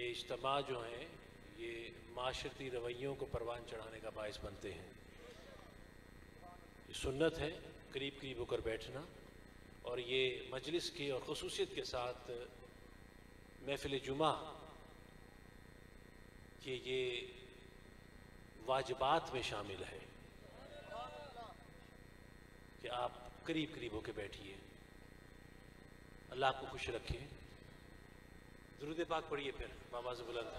یہ اجتماع جو ہیں یہ معاشرتی رویوں کو پروان چڑھانے کا باعث بنتے ہیں. یہ سنت ہے قریب قریب ہو کر بیٹھنا، اور یہ مجلس کی اور خصوصیت کے ساتھ محفل جمعہ کہ یہ واجبات میں شامل ہے کہ آپ قریب قریب ہو کے بیٹھیے. اللہ آپ کو خوش رکھے. درود پاک پڑھیے پھر بآواز بلند.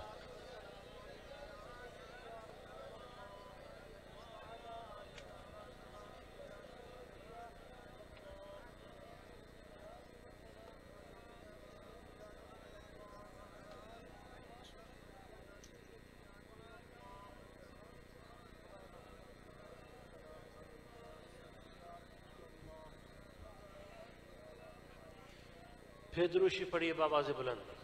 پھر درود شریف پڑھیے بآواز بلند.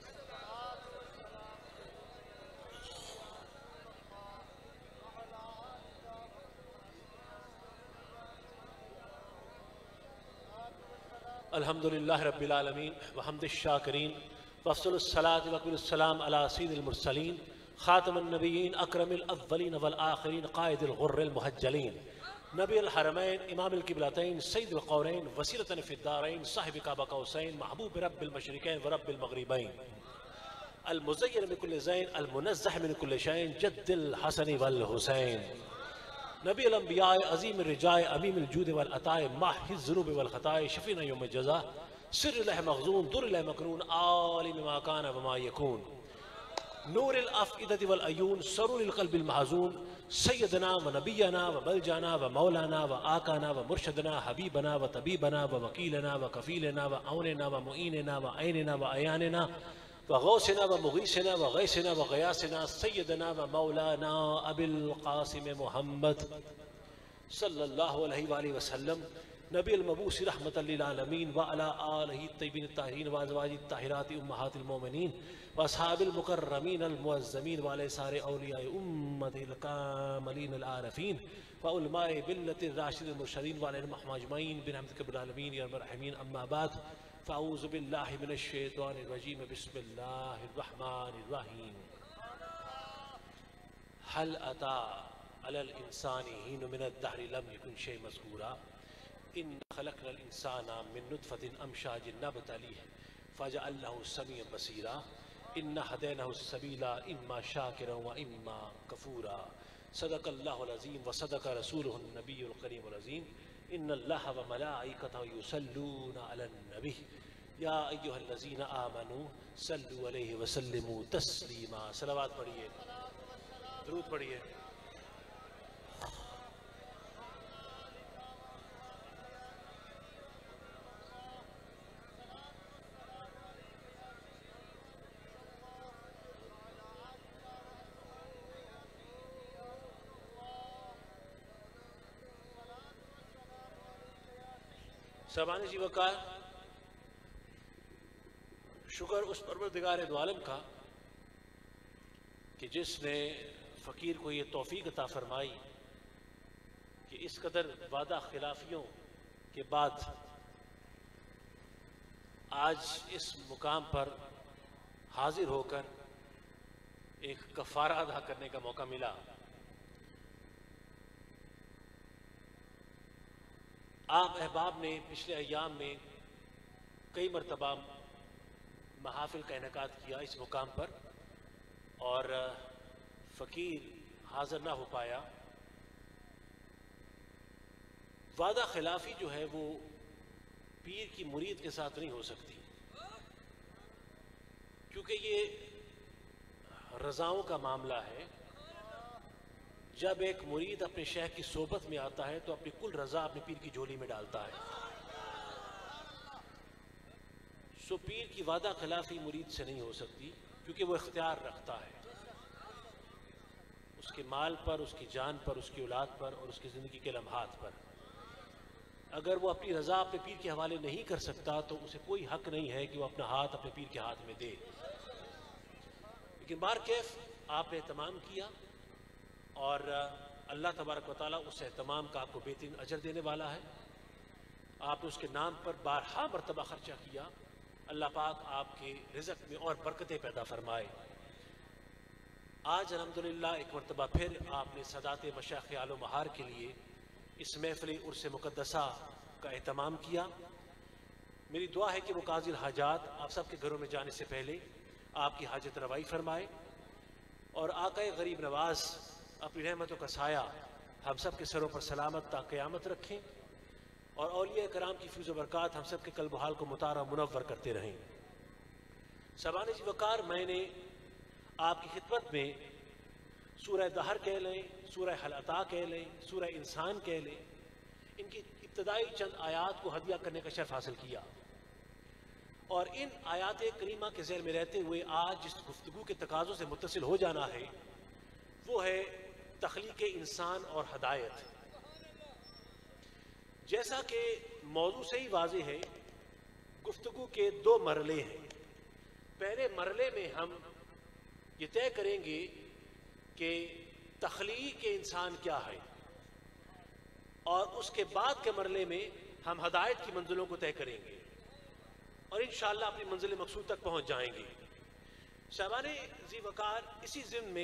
الحمدللہ رب العالمین وحمد الشاکرین وافضل الصلاۃ واکمل السلام علی سید المرسلین خاتم النبیین اکرم الاولین والآخرین قائد الغر المحجلین نبی الحرمین امام القبلتین سید القورین وسیلۃ فی الدارین صاحب قاب قوسین محبوب رب المشرقین ورب المغربین المزین من کل زین المنزہ من کل شین جد الحسن والحسین نبی الانبیاء عظیم الرجائے امیم الجود والعطاء ماحی الذنوب والخطاء شفینا یوم الجزا سر الہ مخزون در الہ مکنون عالم ما کان وما یکون نور الافئدة والعیون سرور القلب المحزون سیدنا و نبینا و ملجانا و مولانا و آقانا و مرشدنا حبیبنا و طبیبنا و وکیلنا و کفیلنا و اوننا و معیننا و عیننا و عیاننا وغوثنا ومغیثنا وغیثنا وغیاثنا سیدنا ومولانا ابی القاسم محمد صلی اللہ علیہ وآلہ وسلم نبی المبعوث رحمت للعالمین وعلی آلہ الطیبین الطاہرین وازواج الطاہرات امہات المومنین واصحاب المکرمین المعظمین وعلی سارے اولیاء امت الکاملین العارفین وعلماء ملت الراشد المرشدین وعلی المحمجمعین برحمتک رب العالمین یا الرحمین. اما بعد فاعوذ باللہ من الشیطان الرجیم بسم اللہ الرحمن الرحیم. هل اتى على الانسان حين من الدهر لم يكن شيء مذكورا ان خلقنا الانسان من نطفة امشاج نبتليه فجعلناه سميعا بصيرا ان هديناه السبيل اما شاكرا واما كفورا. صدق الله العظيم وصدق رسوله النبي الكريم العظيم. ان اللہ وملائکتہ یصلون علی النبی یا ایہا الذین آمنوا صلوا علیہ وسلموا تسلیما. صلوات پڑھیے، درود پڑھیے. سبحان جی وقار شکر اس پروردگار دو عالم کا کہ جس نے فقیر کو یہ توفیق عطا فرمائی کہ اس قدر وعدہ خلافیوں کے بعد آج اس مقام پر حاضر ہو کر ایک کفارہ ادا کرنے کا موقع ملا. آپ احباب نے پچھلے ایام میں کئی مرتبہ محافل کا انعقاد کیا اس مقام پر اور فقیر حاضر نہ ہو پایا. وعدہ خلافی جو ہے وہ پیر کی مرید کے ساتھ نہیں ہو سکتی، کیونکہ یہ رضاؤں کا معاملہ ہے. جب ایک مرید اپنے شیخ کی صحبت میں آتا ہے تو اپنی کل رضا اپنے پیر کی جھولی میں ڈالتا ہے. سو پیر کی وعدہ خلافی مرید سے نہیں ہو سکتی، کیونکہ وہ اختیار رکھتا ہے اس کے مال پر، اس کی جان پر، اس کی اولاد پر اور اس کی زندگی کے لمحات پر. اگر وہ اپنی رضا اپنے پیر کے حوالے نہیں کر سکتا تو اسے کوئی حق نہیں ہے کہ وہ اپنا ہاتھ اپنے پیر کے ہاتھ میں دے. لیکن بہرکیف آپ نے اہتمام کیا اور اللہ تبارک و تعالیٰ اس اہتمام کا آپ کو بہترین اجر دینے والا ہے. آپ نے اس کے نام پر بارہا مرتبہ خرچہ کیا. اللہ پاک آپ کے رزق میں اور برکتیں پیدا فرمائے. آج الحمدللہ ایک مرتبہ پھر آپ نے سادات مشائخ آل و مہار کے لیے اس محفل عرس مقدسہ کا اہتمام کیا. میری دعا ہے کہ وہ قاضی الحاجات آپ سب کے گھروں میں جانے سے پہلے آپ کی حاجت روائی فرمائے اور آقائے غریب نواز اپنی رحمتوں کا سایہ ہم سب کے سروں پر سلامت تا قیامت رکھیں اور اولیاء کرام کی فیض و برکات ہم سب کے قلب و حال کو مطالعہ منور کرتے رہیں. سبحان ذی وقار میں نے آپ کی خدمت میں سورہ دہر کہہ لیں، سورہ حل عطا کہہ لیں، سورہ انسان کہہ لیں، ان کی ابتدائی چند آیات کو ہدیہ کرنے کا شرف حاصل کیا. اور ان آیات کریمہ کے ذیل میں رہتے ہوئے آج جس گفتگو کے تقاضوں سے متصل ہو جانا ہے وہ ہے تخلیق انسان اور ہدایت. جیسا کہ موضوع سے ہی واضح ہے، گفتگو کے دو مرحلے ہیں. پہلے مرحلے میں ہم یہ طے کریں گے کہ تخلیق انسان کیا ہے، اور اس کے بعد کے مرحلے میں ہم ہدایت کی منزلوں کو طے کریں گے اور انشاءاللہ اپنی منزل مقصود تک پہنچ جائیں گے. صاحبان ذی وقار، اسی ضمن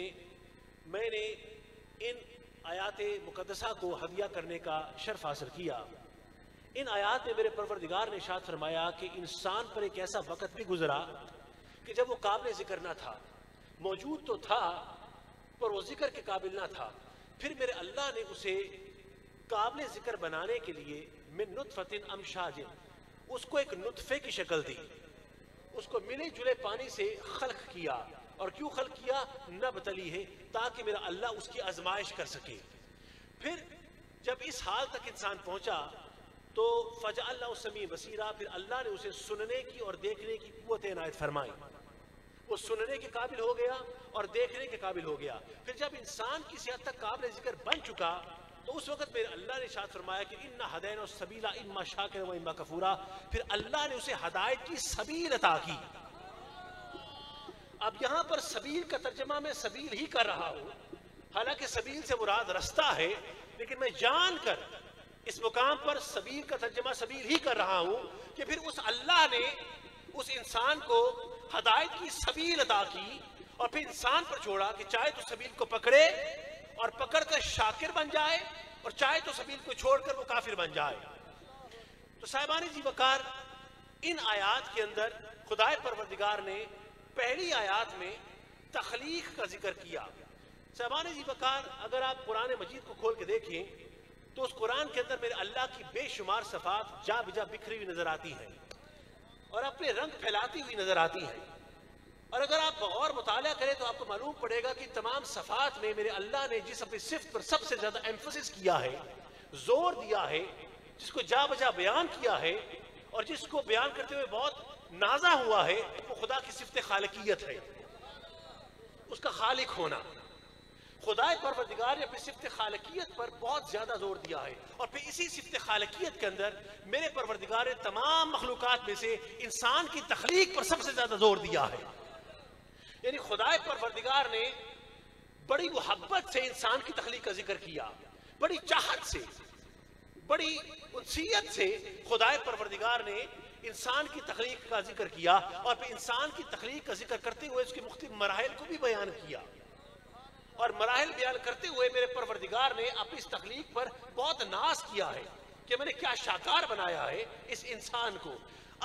میں نے ان آیات مقدسہ کو ہدیہ کرنے کا شرف حاصل کیا. ان آیات میں میرے پروردگار نے ارشاد فرمایا کہ انسان پر ایک ایسا وقت بھی گزرا کہ جب وہ قابل ذکر نہ تھا، موجود تو تھا پر وہ ذکر کے قابل نہ تھا. پھر میرے اللہ نے اسے قابل ذکر بنانے کے لیے من نطفۃ امشاج، اس کو ایک نطفے کی شکل دی، اس کو ملے جلے پانی سے خلق کیا. اور کیوں خلق کیا؟ نبتلی ہے، تاکہ میرا اللہ اس کی آزمائش کر سکے. پھر جب اس حال تک انسان پہنچا تو فجعلنہ السمیع بصیرا، پھر اللہ نے اسے سننے کی اور دیکھنے کی قوت عنایت فرمائی. وہ سننے کے قابل ہو گیا اور دیکھنے کے قابل ہو گیا. پھر جب انسان کسی حد تک قابل ذکر بن چکا تو اس وقت میرے اللہ نے ارشاد فرمایا کہ انا ہدینا السبیل اما شاکرا و اما کفورا. پھر اللہ نے اسے ہدایت کی سبیل عطا کی. اب یہاں پر سبیل کا ترجمہ میں سبیل ہی کر رہا ہوں، حالانکہ سبیل سے مراد رستہ ہے، لیکن میں جان کر اس مقام پر سبیل کا ترجمہ سبیل ہی کر رہا ہوں کہ پھر اس اللہ نے اس انسان کو ہدایت کی سبیل عطا کی اور پھر انسان پر چھوڑا کہ چاہے تو سبیل کو پکڑے اور پکڑ کر شاکر بن جائے اور چاہے تو سبیل کو چھوڑ کر وہ کافر بن جائے. تو صاحبان ذی وقار، ان آیات کے اندر خدائے پروردگار نے پہلی آیات میں تخلیق کا ذکر کیا. صاحبان ذی وقار، اگر آپ قرآن مجید کو کھول کے دیکھیں تو اس قرآن کے اندر میرے اللہ کی بے شمار صفات جا بجا بکھری ہوئی نظر آتی ہیں اور اپنے رنگ پھیلاتی ہوئی نظر آتی ہیں. اور اگر آپ غور مطالعہ کریں تو آپ کو معلوم پڑے گا کہ تمام صفات میں میرے اللہ نے جس اپنی صفت پر سب سے زیادہ ایمفسس کیا ہے، زور دیا ہے، جس کو جا بجا بیان کیا ہے اور جس کو بیان کرتے ہوئے بہت نازا ہوا ہے، وہ خدا کی صفت خالقیت ہے، اس کا خالق ہونا. خدا پروردگار نے اپنی صفت خالقیت پر بہت زیادہ زور دیا ہے اور پھر اسی صفت خالقیت کے اندر میرے پروردگار نے تمام مخلوقات میں سے انسان کی تخلیق پر سب سے زیادہ زور دیا ہے. یعنی خدا پروردگار نے بڑی محبت سے انسان کی تخلیق کا ذکر کیا، بڑی چاہت سے، بڑی انسیت سے خدا پروردگار نے انسان کی تخلیق کا ذکر کیا اور پھر انسان کی تخلیق کا ذکر کرتے ہوئے اس کے مختلف مراحل کو بھی بیان کیا. اور مراحل بیان کرتے ہوئے میرے پروردگار نے اپنی اس تخلیق پر بہت ناز کیا ہے کہ میں نے کیا شاکار بنایا ہے اس انسان کو.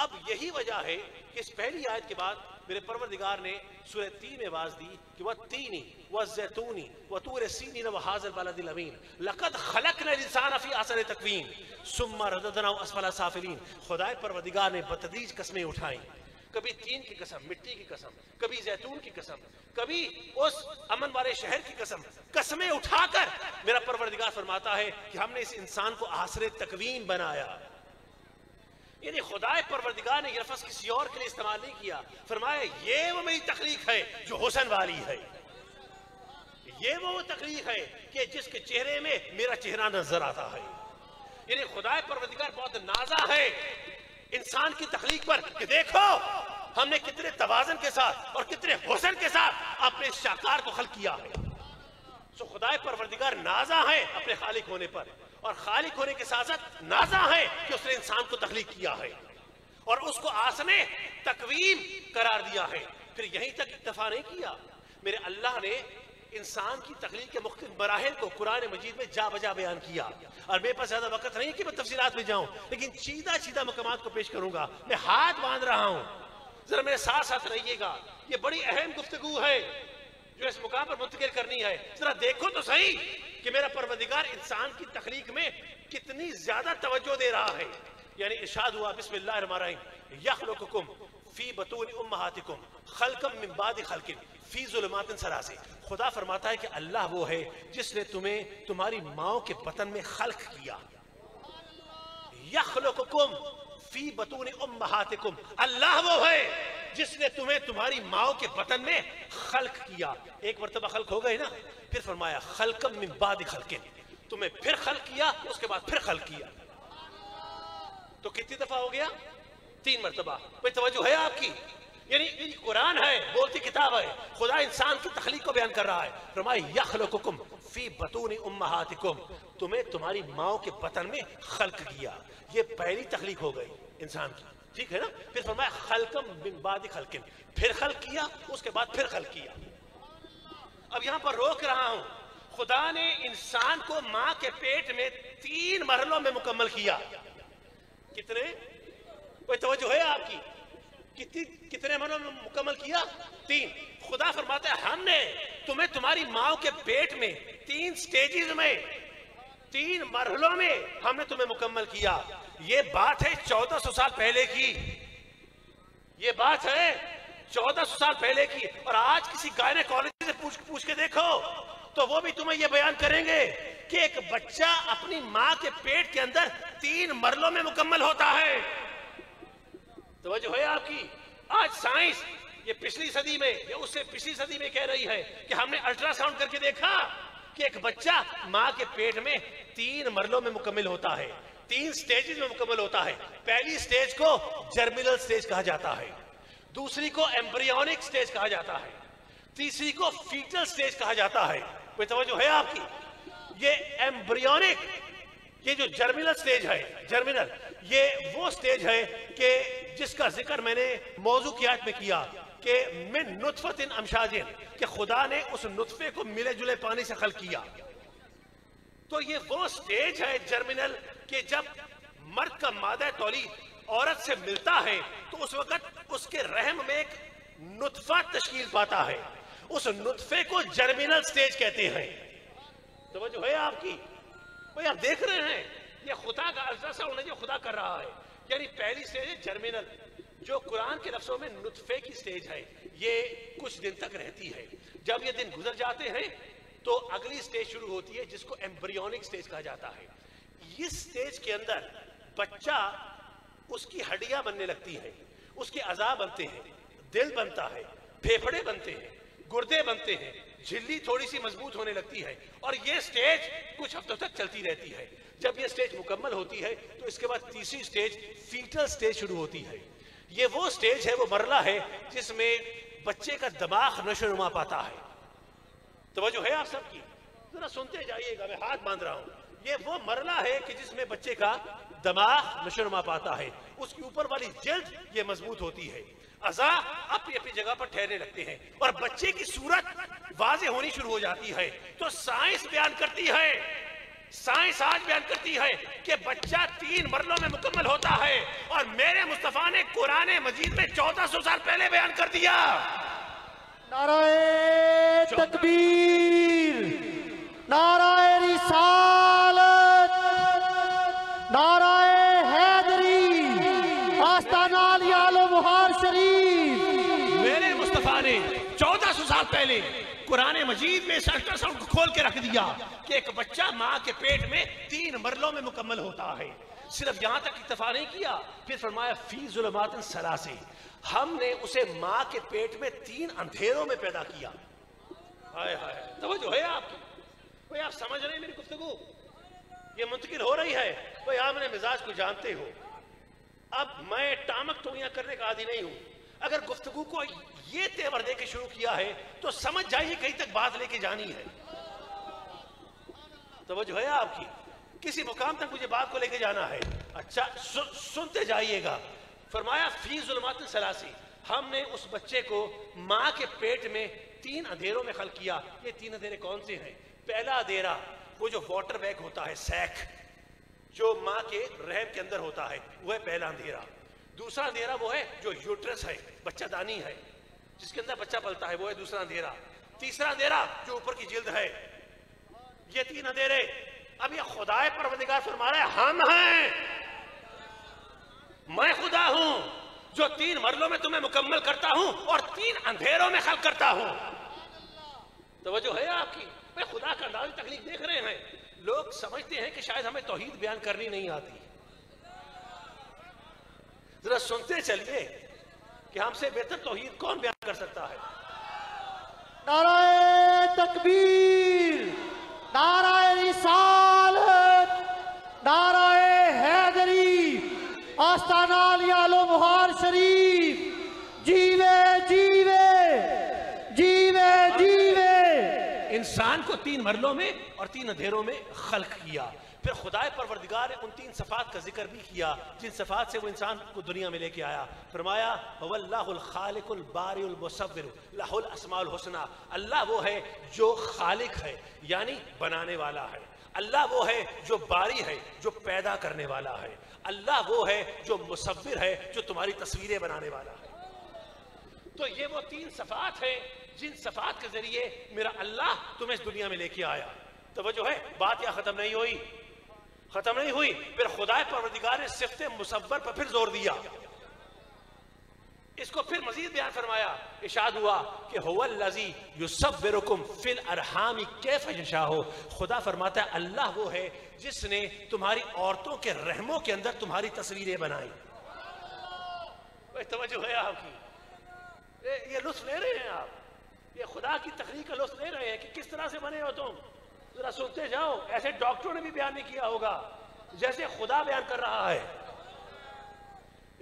اب یہی وجہ ہے کہ اس پہلی آیت کے بعد میرے پروردگار نے سورہ 3 میں آواز دی کہ وَالتِّینِ وَالزَّیتُونِ وَطُورِ سِینِینَ وَهَٰذَا الْبَلَدِ الْأَمِینِ لَقَدْ خَلَقْنَا الْإِنسَانَ فِی أَحْسَنِ تَقْوِیمٍ ثُمَّ رَدَدْنَاهُ أَسْفَلَ سَافِلِینَ. خدائے پروردگار نے بتدریج قسمیں اٹھائیں، کبھی تین کی قسم، مٹی کی قسم، کبھی زیتون کی قسم، کبھی اس امن والے شہر کی قسم، قسمیں اٹھا کر میرا پروردگار فرماتا ہے کہ ہم نے اس انسان کو احسن تقویم بنایا. یعنی خدائے پروردگار نے یہ لفظ کسی اور کے لیے استعمال نہیں کیا، فرمایا یہ وہ میری تخلیق ہے جو حسن والی ہے، یہ وہ تخلیق ہے کہ جس کے چہرے میں میرا چہرہ نظر آتا ہے. یعنی خدائے پروردگار بہت نازا ہے انسان کی تخلیق پر کہ دیکھو ہم نے کتنے توازن کے ساتھ اور کتنے حسن کے ساتھ اپنے شاکار کو خلق کیا ہے. سو خدائے پروردگار نازا ہے اپنے خالق ہونے پر، اور خالق ہونے کے ساتھ ساتھ نازا ہے کہ اس نے انسان کو تخلیق کیا ہے اور اس کو آسنے تقویم قرار دیا ہے. پھر یہیں تک اکتفا نہیں کیا، میرے اللہ نے انسان کی تخلیق کے مختلف مراحل کو قرآن مجید میں جا بجا بیان کیا، اور میرے پاس زیادہ وقت نہیں کہ میں تفصیلات میں جاؤں، لیکن چیدہ مقامات کو پیش کروں گا. میں ہاتھ باندھ رہا ہوں، ذرا میرے ساتھ ساتھ رہیے گا. یہ بڑی اہم گفتگو ہے جو اس مقام پر منتقل کرنی ہے. ذرا دیکھو تو صحیح کہ میرا پروردگار انسان کی تخلیق میں کتنی زیادہ توجہ دے رہا ہے. یعنی ارشاد ہوا بسم اللہ الرحمن الرحیم یخلقکم فی بطون امہاتکم خلقا من بعد خلق فی ظلمات ثلاث. خدا فرماتا ہے کہ اللہ وہ ہے جس نے تمہیں تمہاری ماؤں کے بطن میں خلق کیا. یخلقکم فی بطون امہاتکم، اللہ وہ ہے جس نے تمہیں تمہاری ماؤں کے بطن میں خلق کیا. ایک مرتبہ خلق ہو گئے نا، پھر فرمایا خلقا من بعد خلق، تمہیں پھر خلق کیا، اس کے بعد پھر خلق کیا. تو کتنی دفعہ ہو گیا؟ 3 مرتبہ. کوئی توجہ ہے آپ کی؟ یعنی قرآن ہے، بولتی کتاب ہے. خدا انسان کی تخلیق کو بیان کر رہا ہے. فرمایا یخلقکم فی بطون امہاتکم، تمہیں تمہاری ماؤں کے بطن میں خلق کیا. یہ پہلی تخلیق ہو گئی انسان کی، ٹھیک ہے نا. پھر فرمایا خلقم من بعد خلق، پھر خلق کیا، اس کے بعد پھر خلق کیا. اب یہاں پر روک رہا ہوں، خدا نے انسان کو ماں کے پیٹ میں 3 مرحلوں میں مکمل کیا. کتنے؟ کوئی توجہ ہے آپ کی؟ کتنے مرحلوں میں مکمل کیا؟ 3. خدا فرماتا ہے ہم نے تمہیں تمہاری ماں کے پیٹ میں 3 سٹیجز میں 3 مرحلوں میں ہم نے تمہیں مکمل کیا. یہ بات ہے 1400 سال پہلے کی. یہ بات ہے 1400 سال پہلے کی. اور آج کسی گائنیکالوجسٹ سے پوچھ کے دیکھو تو وہ بھی تمہیں یہ بیان کریں گے کہ ایک بچہ اپنی ماں کے پیٹ کے اندر 3 مرحلوں میں مکمل ہوتا ہے. توجہ ہے آپ کی؟ آج سائنس یہ پچھلی صدی میں یا اس سے پچھلی صدی میں کہہ رہی ہے کہ ہم نے الٹرا ساؤنڈ کر کے دیکھا کہ ایک بچہ ماں کے پیٹ میں 3 مرحلوں میں مکمل ہوتا ہے، 3 سٹیجز میں مکمل ہوتا ہے. پہلی سٹیج کو جرمینل سٹیج کہا جاتا ہے، دوسری کو ایمبریونک سٹیج کہا جاتا ہے، تیسری کو فیٹل سٹیج کہا جاتا ہے. کوئی توجہ ہے آپ کی؟ یہ ایمبریونک، یہ جو جرمینل سٹیج ہے، جرمینل یہ وہ سٹیج ہے کہ جس کا ذکر میں نے موضوع کی آیت میں کیا کہ من نطفت امشاج، کہ خدا نے اس نطفے کو ملے جلے پانی سے خلق کیا. تو یہ وہ سٹیج ہے جرمینل کہ جب مرد کا مادہ تولید عورت سے ملتا ہے تو اس وقت اس کے رحم میں ایک نطفہ تشکیل پاتا ہے. اس نطفے کو جرمینل سٹیج کہتے ہیں. توجہ ہے آپ کی؟ بھئی آپ دیکھ رہے ہیں یہ خدا کا الٹرا ساؤنڈ ہے جو خدا کر رہا ہے. یعنی پہلی سٹیج ہے جرمینل، جو قرآن کے لفظوں میں نطفے کی سٹیج ہے. یہ کچھ دن تک رہتی ہے. جب یہ دن گزر جاتے ہیں تو اگلی سٹیج شروع ہوتی ہے جس کو ایمبریونک سٹیج کہا جاتا ہے. اس سٹیج کے اندر بچہ، اس کی ہڈیاں بننے لگتی ہیں، اس کے اعضاء بنتے ہیں، دل بنتا ہے، پھیپھڑے بنتے ہیں، گردے بنتے ہیں، جھلی تھوڑی سی مضبوط ہونے لگتی ہے. اور یہ سٹیج کچھ ہفتوں تک چلتی رہتی ہے. جب یہ سٹیج مکمل ہوتی ہے تو اس کے بعد تیسری سٹیج فیٹل سٹیج شروع ہوتی ہے. یہ وہ سٹیج ہے، وہ مرحلہ ہے جس میں بچے کا دماغ نشو و نما پاتا ہے. توجہ ہے آپ سب کی؟ ذرا سنتے جائیے گا، میں ہاتھ باندھ رہا ہوں. یہ وہ مرحلہ ہے کہ جس میں بچے کا دماغ نشو و نما پاتا ہے. اس کی اوپر والی جلد یہ مضبوط ہوتی ہے، اعضاء اپنی اپنی جگہ پر ٹھہرنے لگتے ہیں اور بچے کی صورت واضح ہونی شروع ہو جاتی ہے. تو سائنس بیان کرتی ہے، سائنس آج بیان کرتی ہے کہ بچہ 3 مرحلوں میں مکمل ہوتا ہے. اور میرے مصطفیٰ نے قرآن مجید میں 1400 سال پہلے بیان کر دیا. نعرہ تکبیر، نعرہ رسالت، نعرہ حیدری، آستانہ علی آل و بہار شریف. میرے مصطفیٰ نے 1400 سال پہلے قرآن مجید میں اس الٹرا ساؤنڈ کو کھول کے رکھ دیا کہ ایک بچہ ماں کے پیٹ میں 3 مرحلوں میں مکمل ہوتا ہے. صرف یہاں تک اکتفا نہیں کیا، پھر فرمایا فی ظلمات ثلاث، ہم نے اسے ماں کے پیٹ میں 3 اندھیروں میں پیدا کیا. ہائے ہائے، توجہ ہے آپ کی؟ بھئی آپ سمجھ رہے ہیں میری گفتگو؟ یہ منتقل ہو رہی ہے. بھئی آپ نے مزاج کو جانتے ہو. اب میں ٹامک ٹوئیاں کرنے کا عادی نہیں ہوں. اگر گفتگو کو یہ تیور دے کے شروع کیا ہے تو سمجھ جائیے کہیں تک بات لے کے جانی ہے. توجہ ہے آپ کی؟ کسی مقام تک مجھے بات کو لے کے جانا ہے. اچھا سنتے جائیے گا. فرمایا فی ظلمات ثلاث، ہم نے اس بچے کو ماں کے پیٹ میں تین اندھیروں میں خلق کیا. یہ تین اندھیرے کون سے ہیں؟ پہلا اندھیرا وہ جو واٹر بیگ ہوتا ہے، سیک جو ماں کے رحم کے اندر ہوتا ہے، وہ ہے پہلا اندھیرا. دوسرا اندھیرا وہ ہے جو یوٹرس ہے، بچہ دانی ہے جس کے اندر بچہ پلتا ہے، وہ ہے دوسرا اندھیرا. تیسرا اندھیرا جو اوپر کی جلد ہے. یہ تین اندھیرے. اب یہ خدا پروردگار فرما رہا ہے ہم ہیں، میں خدا ہوں جو تین مرحلوں میں تمہیں مکمل کرتا ہوں اور تین اندھیروں میں خلق کرتا ہوں. توجہ ہے آپ کی؟ میں خدا کا انداز تخلیق دیکھ رہے ہیں. لوگ سمجھتے ہیں کہ شاید ہمیں توحید بیان کرنی نہیں آتی. ذرا سنتے چلیے کہ ہم سے بہتر توحید کون بیان کر سکتا ہے. نعرہ تکبیر، نعرہ رسالت، نعرہ حیدری، آستانہ علیہ لومہار شریف. جیوے جیوے جیوے جیوے. انسان کو تین مرحلوں میں اور تین اندھیروں میں خلق کیا. پھر خدا پروردگار نے ان تین صفات کا ذکر بھی کیا جن صفات سے وہ انسان کو دنیا میں لے کے آیا. فرمایا وَاللَّهُ الْخَالِقُ الْبَارِئُ الْمُصَوِّرُ لَهُ الْأَسْمَاءُ الْحُسْنَى. اللہ وہ ہے جو خالق ہے یعنی بنانے والا ہے. اللہ وہ ہے جو باری ہے جو پیدا کرنے والا ہے. اللہ وہ ہے جو مصور ہے جو تمہاری تصویریں بنانے والا ہے. تو یہ وہ تین صفات ہیں جن صفات کے ذریعے میرا اللہ تمہیں اس دنیا میں لے کے آیا. توجہ ہے؟ بات یا ختم نہیں ہوئی؟ ختم نہیں ہوئی. پھر خدا پروردگار نے صفت مصور پر پھر زور دیا. اس کو پھر مزید بیان فرمایا. ارشاد ہوا کہ هو الذی یصورکم فی الارحام کیف یشاء. خدا فرماتا ہے اللہ وہ ہے جس نے تمہاری عورتوں کے رحموں کے اندر تمہاری تصویریں بنائی. توجہ ہے آپ کی؟ یہ لطف لے رہے ہیں آپ؟ یہ خدا کی تخلیق کا لطف لے رہے ہیں کہ کس طرح سے بنے ہو تم؟ ذرا سنتے جاؤ. ایسے ڈاکٹروں نے بھی بیان نہیں کیا ہوگا جیسے خدا بیان کر رہا ہے.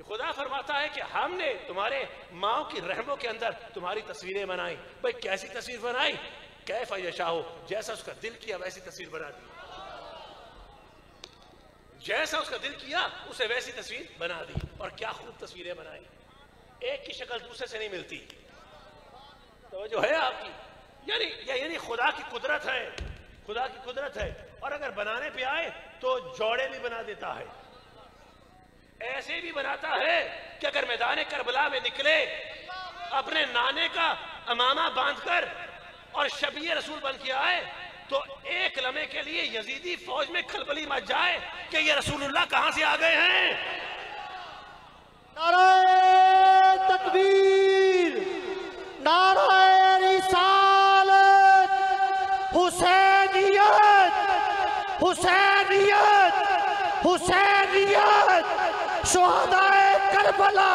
خدا فرماتا ہے کہ ہم نے تمہارے ماں کی رحموں کے اندر تمہاری تصویریں بنائی. بھئی کیسی تصویر بنائی؟ کیف یشاء، جیسا اس کا دل کیا ویسی تصویر بنا دی. جیسا اس کا دل کیا اسے ویسی تصویر بنا دی. اور کیا خوب تصویریں بنائی. ایک کی شکل دوسرے سے نہیں ملتی. توجہ ہے آپ کی؟ یعنی خدا کی قدرت ہے. خدا کی قدرت ہے. اور اگر بنانے پہ آئے تو جوڑے بھی بنا دیتا ہے. ایسے بھی بناتا ہے کہ اگر میدان کربلا میں نکلے اپنے نانے کا امامہ باندھ کر اور شبیہ رسول بن کے آئے تو ایک لمحے کے لیے یزیدی فوج میں کھلبلی مچ جائے کہ یہ رسول اللہ کہاں سے آ گئے ہیں. نعرہ تکبیر، نعرہ رسالت، حسینیت حسینیت حسینیت، شہدائے کربلا،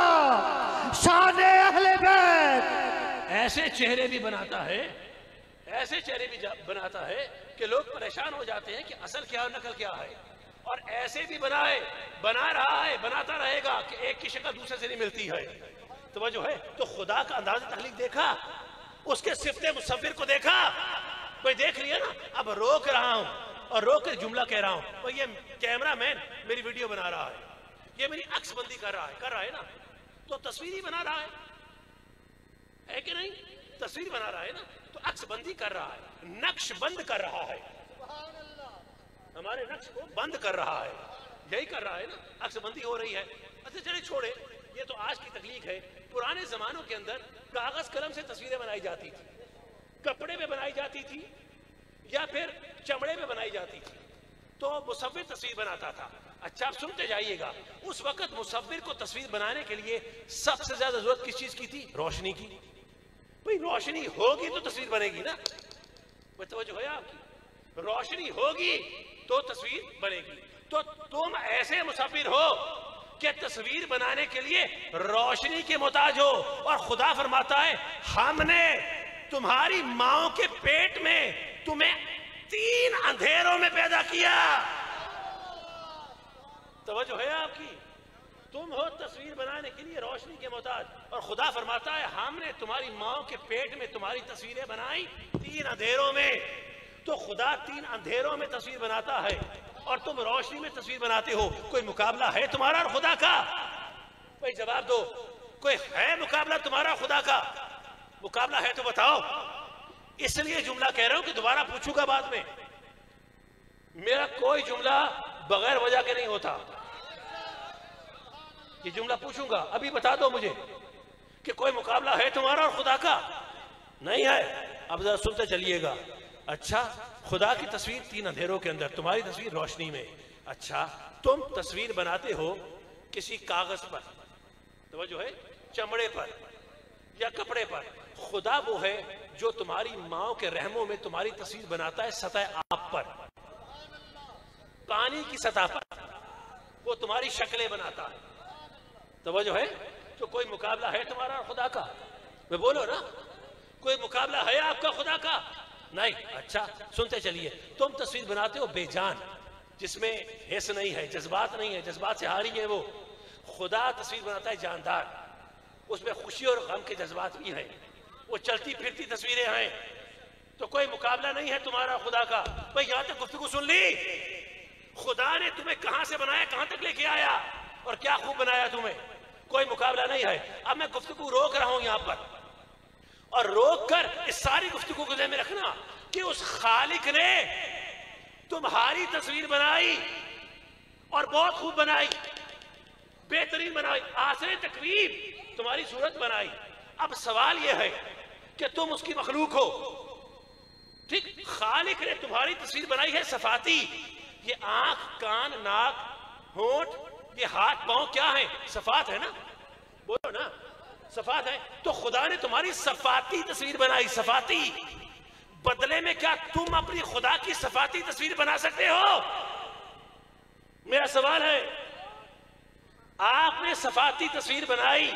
شان اہل بیت. ایسے چہرے بھی بناتا ہے، ایسے چہرے بھی بناتا ہے کہ لوگ پریشان ہو جاتے ہیں کہ اصل کیا اور نقل کیا ہے. اور ایسے بھی بنا رہا ہے، بناتا رہے گا کہ ایک کی شکل دوسرے سے نہیں ملتی ہے. توجہ ہے؟ تو خدا کا انداز تخلیق دیکھا، اس کے صفت مصور کو دیکھا. کوئی دیکھ لیا نا. اب روک رہا ہوں اور روک کے جملہ کہہ رہا ہوں. یہ کیمرہ مین میری ویڈیو بنا رہا ہے، یہ میری عکس بندی کر رہا ہے نا. تو تصویر ہی بنا رہا ہے کہ نہیں؟ تصویر بنا رہا ہے نا. تو عکس بندی کر رہا ہے، نقش بند کر رہا ہے، ہمارے نقش کو بند کر رہا ہے. یہی کر رہا ہے نا، عکس بندی ہو رہی ہے. اچھا چلے چھوڑے، یہ تو آج کی تخلیق ہے. پرانے زمانوں کے اندر کاغذ قلم سے تصویریں بنائی جاتی تھی، کپڑے پہ بنائی جاتی تھی یا پھر چمڑے پہ بنائی جاتی تھی. تو مصور تصویر بناتا تھا. اچھا آپ سنتے جائیے گا. اس وقت مصور کو تصویر بنانے کے لیے سب سے زیادہ ضرورت کس چیز کی تھی؟ روشنی کی. بھئی روشنی ہوگی تو تصویر بنے گی نا. توجہ ہے آپ کی؟ روشنی ہوگی تو تصویر بنے گی. تو تم ایسے مصور ہو کہ تصویر بنانے کے لیے روشنی کے محتاج ہو. اور خدا فرماتا ہے ہم نے تمہاری ماں کے پیٹ میں تمہیں 3 اندھیروں میں پیدا کیا. توجہ ہے آپ کی؟ تم ہو تصویر بنانے کے لیے روشنی کے محتاج. اور خدا فرماتا ہے ہم نے تمہاری ماں کے پیٹ میں تمہاری تصویریں بنائی 3 اندھیروں میں. تو خدا 3 اندھیروں میں تصویر بناتا ہے اور تم روشنی میں تصویر بناتے ہو. کوئی مقابلہ ہے تمہارا اور خدا کا؟ بھائی جواب دو. کوئی ہے مقابلہ تمہارا خدا کا؟ مقابلہ ہے تو بتاؤ. اس لیے جملہ کہہ رہا ہوں کہ دوبارہ پوچھوں گا بعد میں. میرا کوئی جملہ بغیر وجہ کے نہیں ہوتا. یہ جملہ پوچھوں گا, ابھی بتا دو مجھے کہ کوئی مقابلہ ہے تمہارا اور خدا کا؟ نہیں ہے. اب ذرا سنتے چلیے گا. اچھا, خدا کی تصویر 3 اندھیروں کے اندر, تمہاری تصویر روشنی میں. اچھا, تم تصویر بناتے ہو کسی کاغذ پر, توجہ ہے, چمڑے پر یا کپڑے پر. خدا وہ ہے جو تمہاری ماں کے رحموں میں تمہاری تصویر بناتا ہے سطح آب پر, پانی کی سطح پر وہ تمہاری شکلیں بناتا ہے. توجہ ہے. تو کوئی مقابلہ ہے تمہارا اور خدا کا؟ میں بولو نا, کوئی مقابلہ ہے آپ کا خدا کا؟ نہیں. اچھا سنتے چلیے. تم تصویر بناتے ہو بے جان, جس میں حس نہیں ہے, جذبات نہیں ہے, جذبات سے ہاری ہے وہ. خدا تصویر بناتا ہے جاندار, اس میں خوشی اور غم کے جذبات بھی ہیں, وہ چلتی پھرتی تصویریں ہیں. تو کوئی مقابلہ نہیں ہے تمہارا خدا کا. بھئی یہاں تک گفتگو سن لی. خدا نے تمہیں کہاں سے بنایا, کہاں تک لے کے آیا, اور کیا خوب بنایا تمہیں. کوئی مقابلہ نہیں ہے. اب میں گفتگو روک رہا ہوں یہاں پر, اور روک کر اس ساری گفتگو کو ذہن میں رکھنا کہ اس خالق نے تمہاری تصویر بنائی اور بہت خوب بنائی, بہترین بنائی, آثر تکوین تمہاری صورت بنائی. اب سوال یہ ہے کہ تم اس کی مخلوق ہو. ٹھیک, خالق نے تمہاری تصویر بنائی ہے صفاتی. یہ آنکھ, کان, ناک, ہونٹ, یہ ہاتھ, پاؤں کیا ہیں؟ صفات ہے نا, بولو نا, صفات ہے. تو خدا نے تمہاری صفاتی تصویر بنائی, صفاتی. بدلے میں کیا تم اپنی خدا کی صفاتی تصویر بنا سکتے ہو؟ میرا سوال ہے. آپ نے صفاتی تصویر بنائی,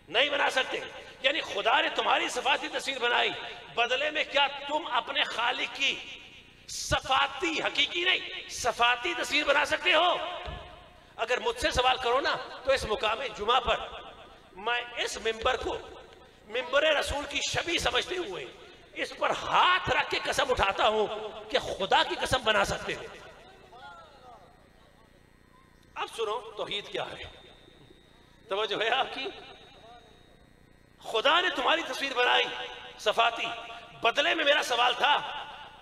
نہیں بنا سکتے. یعنی خدا نے تمہاری صفاتی تصویر بنائی, بدلے میں کیا تم اپنے خالق کی صفاتی, حقیقی نہیں, صفاتی تصویر بنا سکتے ہو؟ اگر مجھ سے سوال کرو نا تو اس مقام جمعہ پر میں اس ممبر کو ممبر رسول کی شبیہ سمجھتے ہوئے اس پر ہاتھ رکھ کے قسم اٹھاتا ہوں کہ خدا کی قسم بنا سکتے ہو. اب سنو توحید کیا ہے, توجہ ہے آپ کی. خدا نے تمہاری تصویر بنائی صفاتی, بدلے میں میرا سوال تھا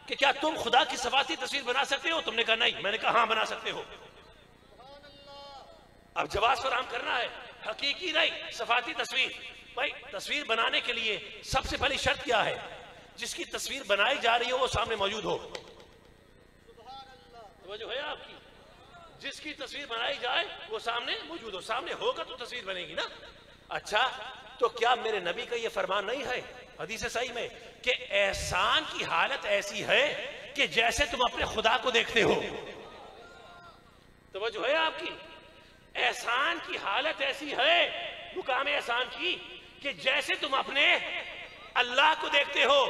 کہ کیا تم خدا کی صفاتی تصویر بنا سکتے ہو؟ تم نے کہا نہیں. میں نے کہا ہاں بنا سکتے ہو. اب جواز فراہم کرنا ہے, حقیقی نہیں, صفاتی تصویر. بھائی تصویر بنانے کے لیے سب سے پہلی شرط کیا ہے؟ جس کی تصویر بنائی جا رہی ہو وہ سامنے موجود ہو. توجہ ہے آپ کی, جس کی تصویر بنائی جائے وہ سامنے موجود ہو. سامنے ہوگا تو تصویر بنے گی نا. اچھا, تو کیا میرے نبی کا یہ فرمان نہیں ہے حدیث صحیح میں کہ احسان کی حالت ایسی ہے کہ جیسے تم اپنے خدا کو دیکھتے ہو؟ توجہ ہے آپ کی, احسان کی حالت ایسی ہے, مقام احسان کی, کہ جیسے تم اپنے اللہ کو دیکھتے ہو.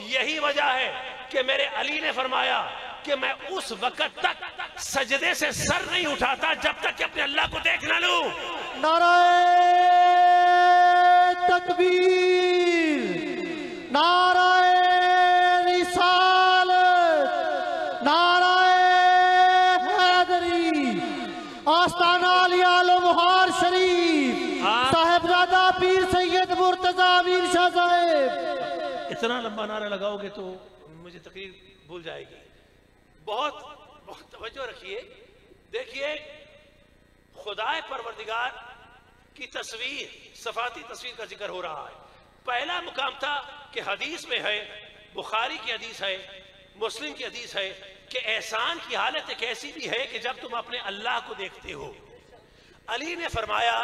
یہی وجہ ہے کہ میرے علی نے فرمایا کہ میں اس وقت تک سجدے سے سر نہیں اٹھاتا جب تک کہ اپنے اللہ کو دیکھ نہ لوں. نعرہ تکبیر, نعرہ رسالت, نعرہ حیدری, آستانہ علی آل مہار شریف, صاحبزادہ پیر سید مرتضی امین شاہ صاحب. اتنا لمبا نعرہ لگاؤ گے تو مجھے تقریر بھول جائے گی. بہت بہت توجہ رکھیے. دیکھیے, خدا پروردگار کی تصویر, صفاتی تصویر کا ذکر ہو رہا ہے. پہلا مقام تھا کہ حدیث میں ہے, بخاری کی حدیث ہے, مسلم کی حدیث ہے, کہ احسان کی حالت ایک ایسی بھی ہے کہ جب تم اپنے اللہ کو دیکھتے ہو. علی نے فرمایا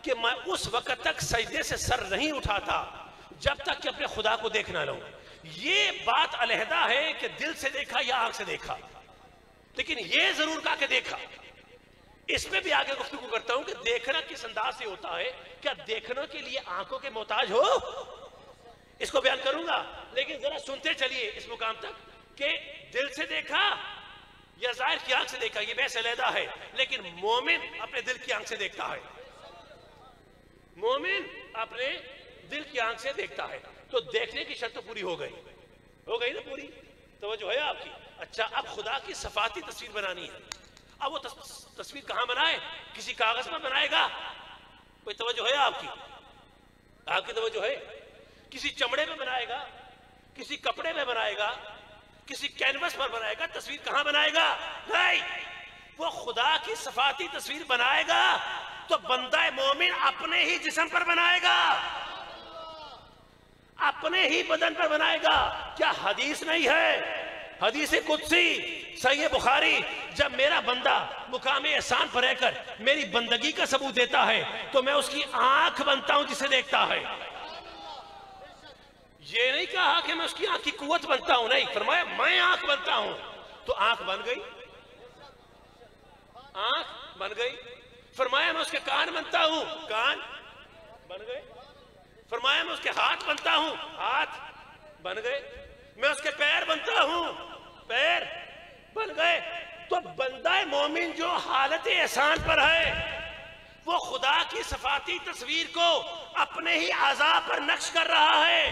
کہ میں اس وقت تک سجدے سے سر نہیں اٹھاتا جب تک کہ اپنے خدا کو دیکھ نہ لوں. یہ بات علیحدہ ہے کہ دل سے دیکھا یا آنکھ سے دیکھا, لیکن یہ ضرور کہا کہ دیکھا. اس میں بھی آگے گفتگو کرتا ہوں کہ دیکھنا کس انداز سے ہوتا ہے. کیا دیکھنا کے لیے آنکھوں کے محتاج ہو؟ اس کو بیان کروں گا, لیکن ذرا سنتے چلیے اس مقام تک کہ دل سے دیکھا یا ظاہر کی آنکھ سے دیکھا, یہ بحث علیحدہ ہے. لیکن مومن اپنے دل کی آنکھ سے دیکھتا ہے, مومن اپنے دل کی آنکھ سے دیکھتا ہے. تو دیکھنے کی شرط تو پوری ہو گئی نا پوری. توجہ ہے آپ کی. اچھا, اب خدا کی صفاتی تصویر بنانی ہے. اب وہ تصویر کہاں بنائے؟ کسی کاغذ پر بنائے گا؟ کوئی توجہ ہے آپ کی؟ آپ کی توجہ ہے؟ کسی چمڑے پہ بنائے گا, کسی کپڑے میں بنائے گا، کسی کینوس پر بنائے گا، تصویر کہاں بنائے گا؟ نہیں، وہ خدا کی صفاتی تصویر بنائے گا تو بندہ مومن اپنے ہی جسم پر بنائے گا، اپنے ہی بدن پر بنائے گا۔ کیا حدیث نہیں ہے؟ حدیث قدسی صحیح بخاری، جب میرا بندہ مقام احسان پر رہ کر میری بندگی کا ثبوت دیتا ہے تو میں اس کی آنکھ بنتا ہوں جسے دیکھتا ہے۔ یہ نہیں کہا کہ میں اس کی آنکھ کی قوت بنتا ہوں، نہیں، فرمایا میں آنکھ بنتا ہوں۔ تو آنکھ بن گئی، آنکھ بن گئی۔ فرمایا میں اس کے کان بنتا ہوں، کان بن گئے۔ فرمایا میں اس کے ہاتھ بنتا ہوں، ہاتھ بن گئے۔ میں اس کے پیر بنتا ہوں، پیر بن گئے۔ تو بندہ مومن جو حالت احسان پر ہے وہ خدا کی صفاتی تصویر کو اپنے ہی اعضاء پر نقش کر رہا ہے۔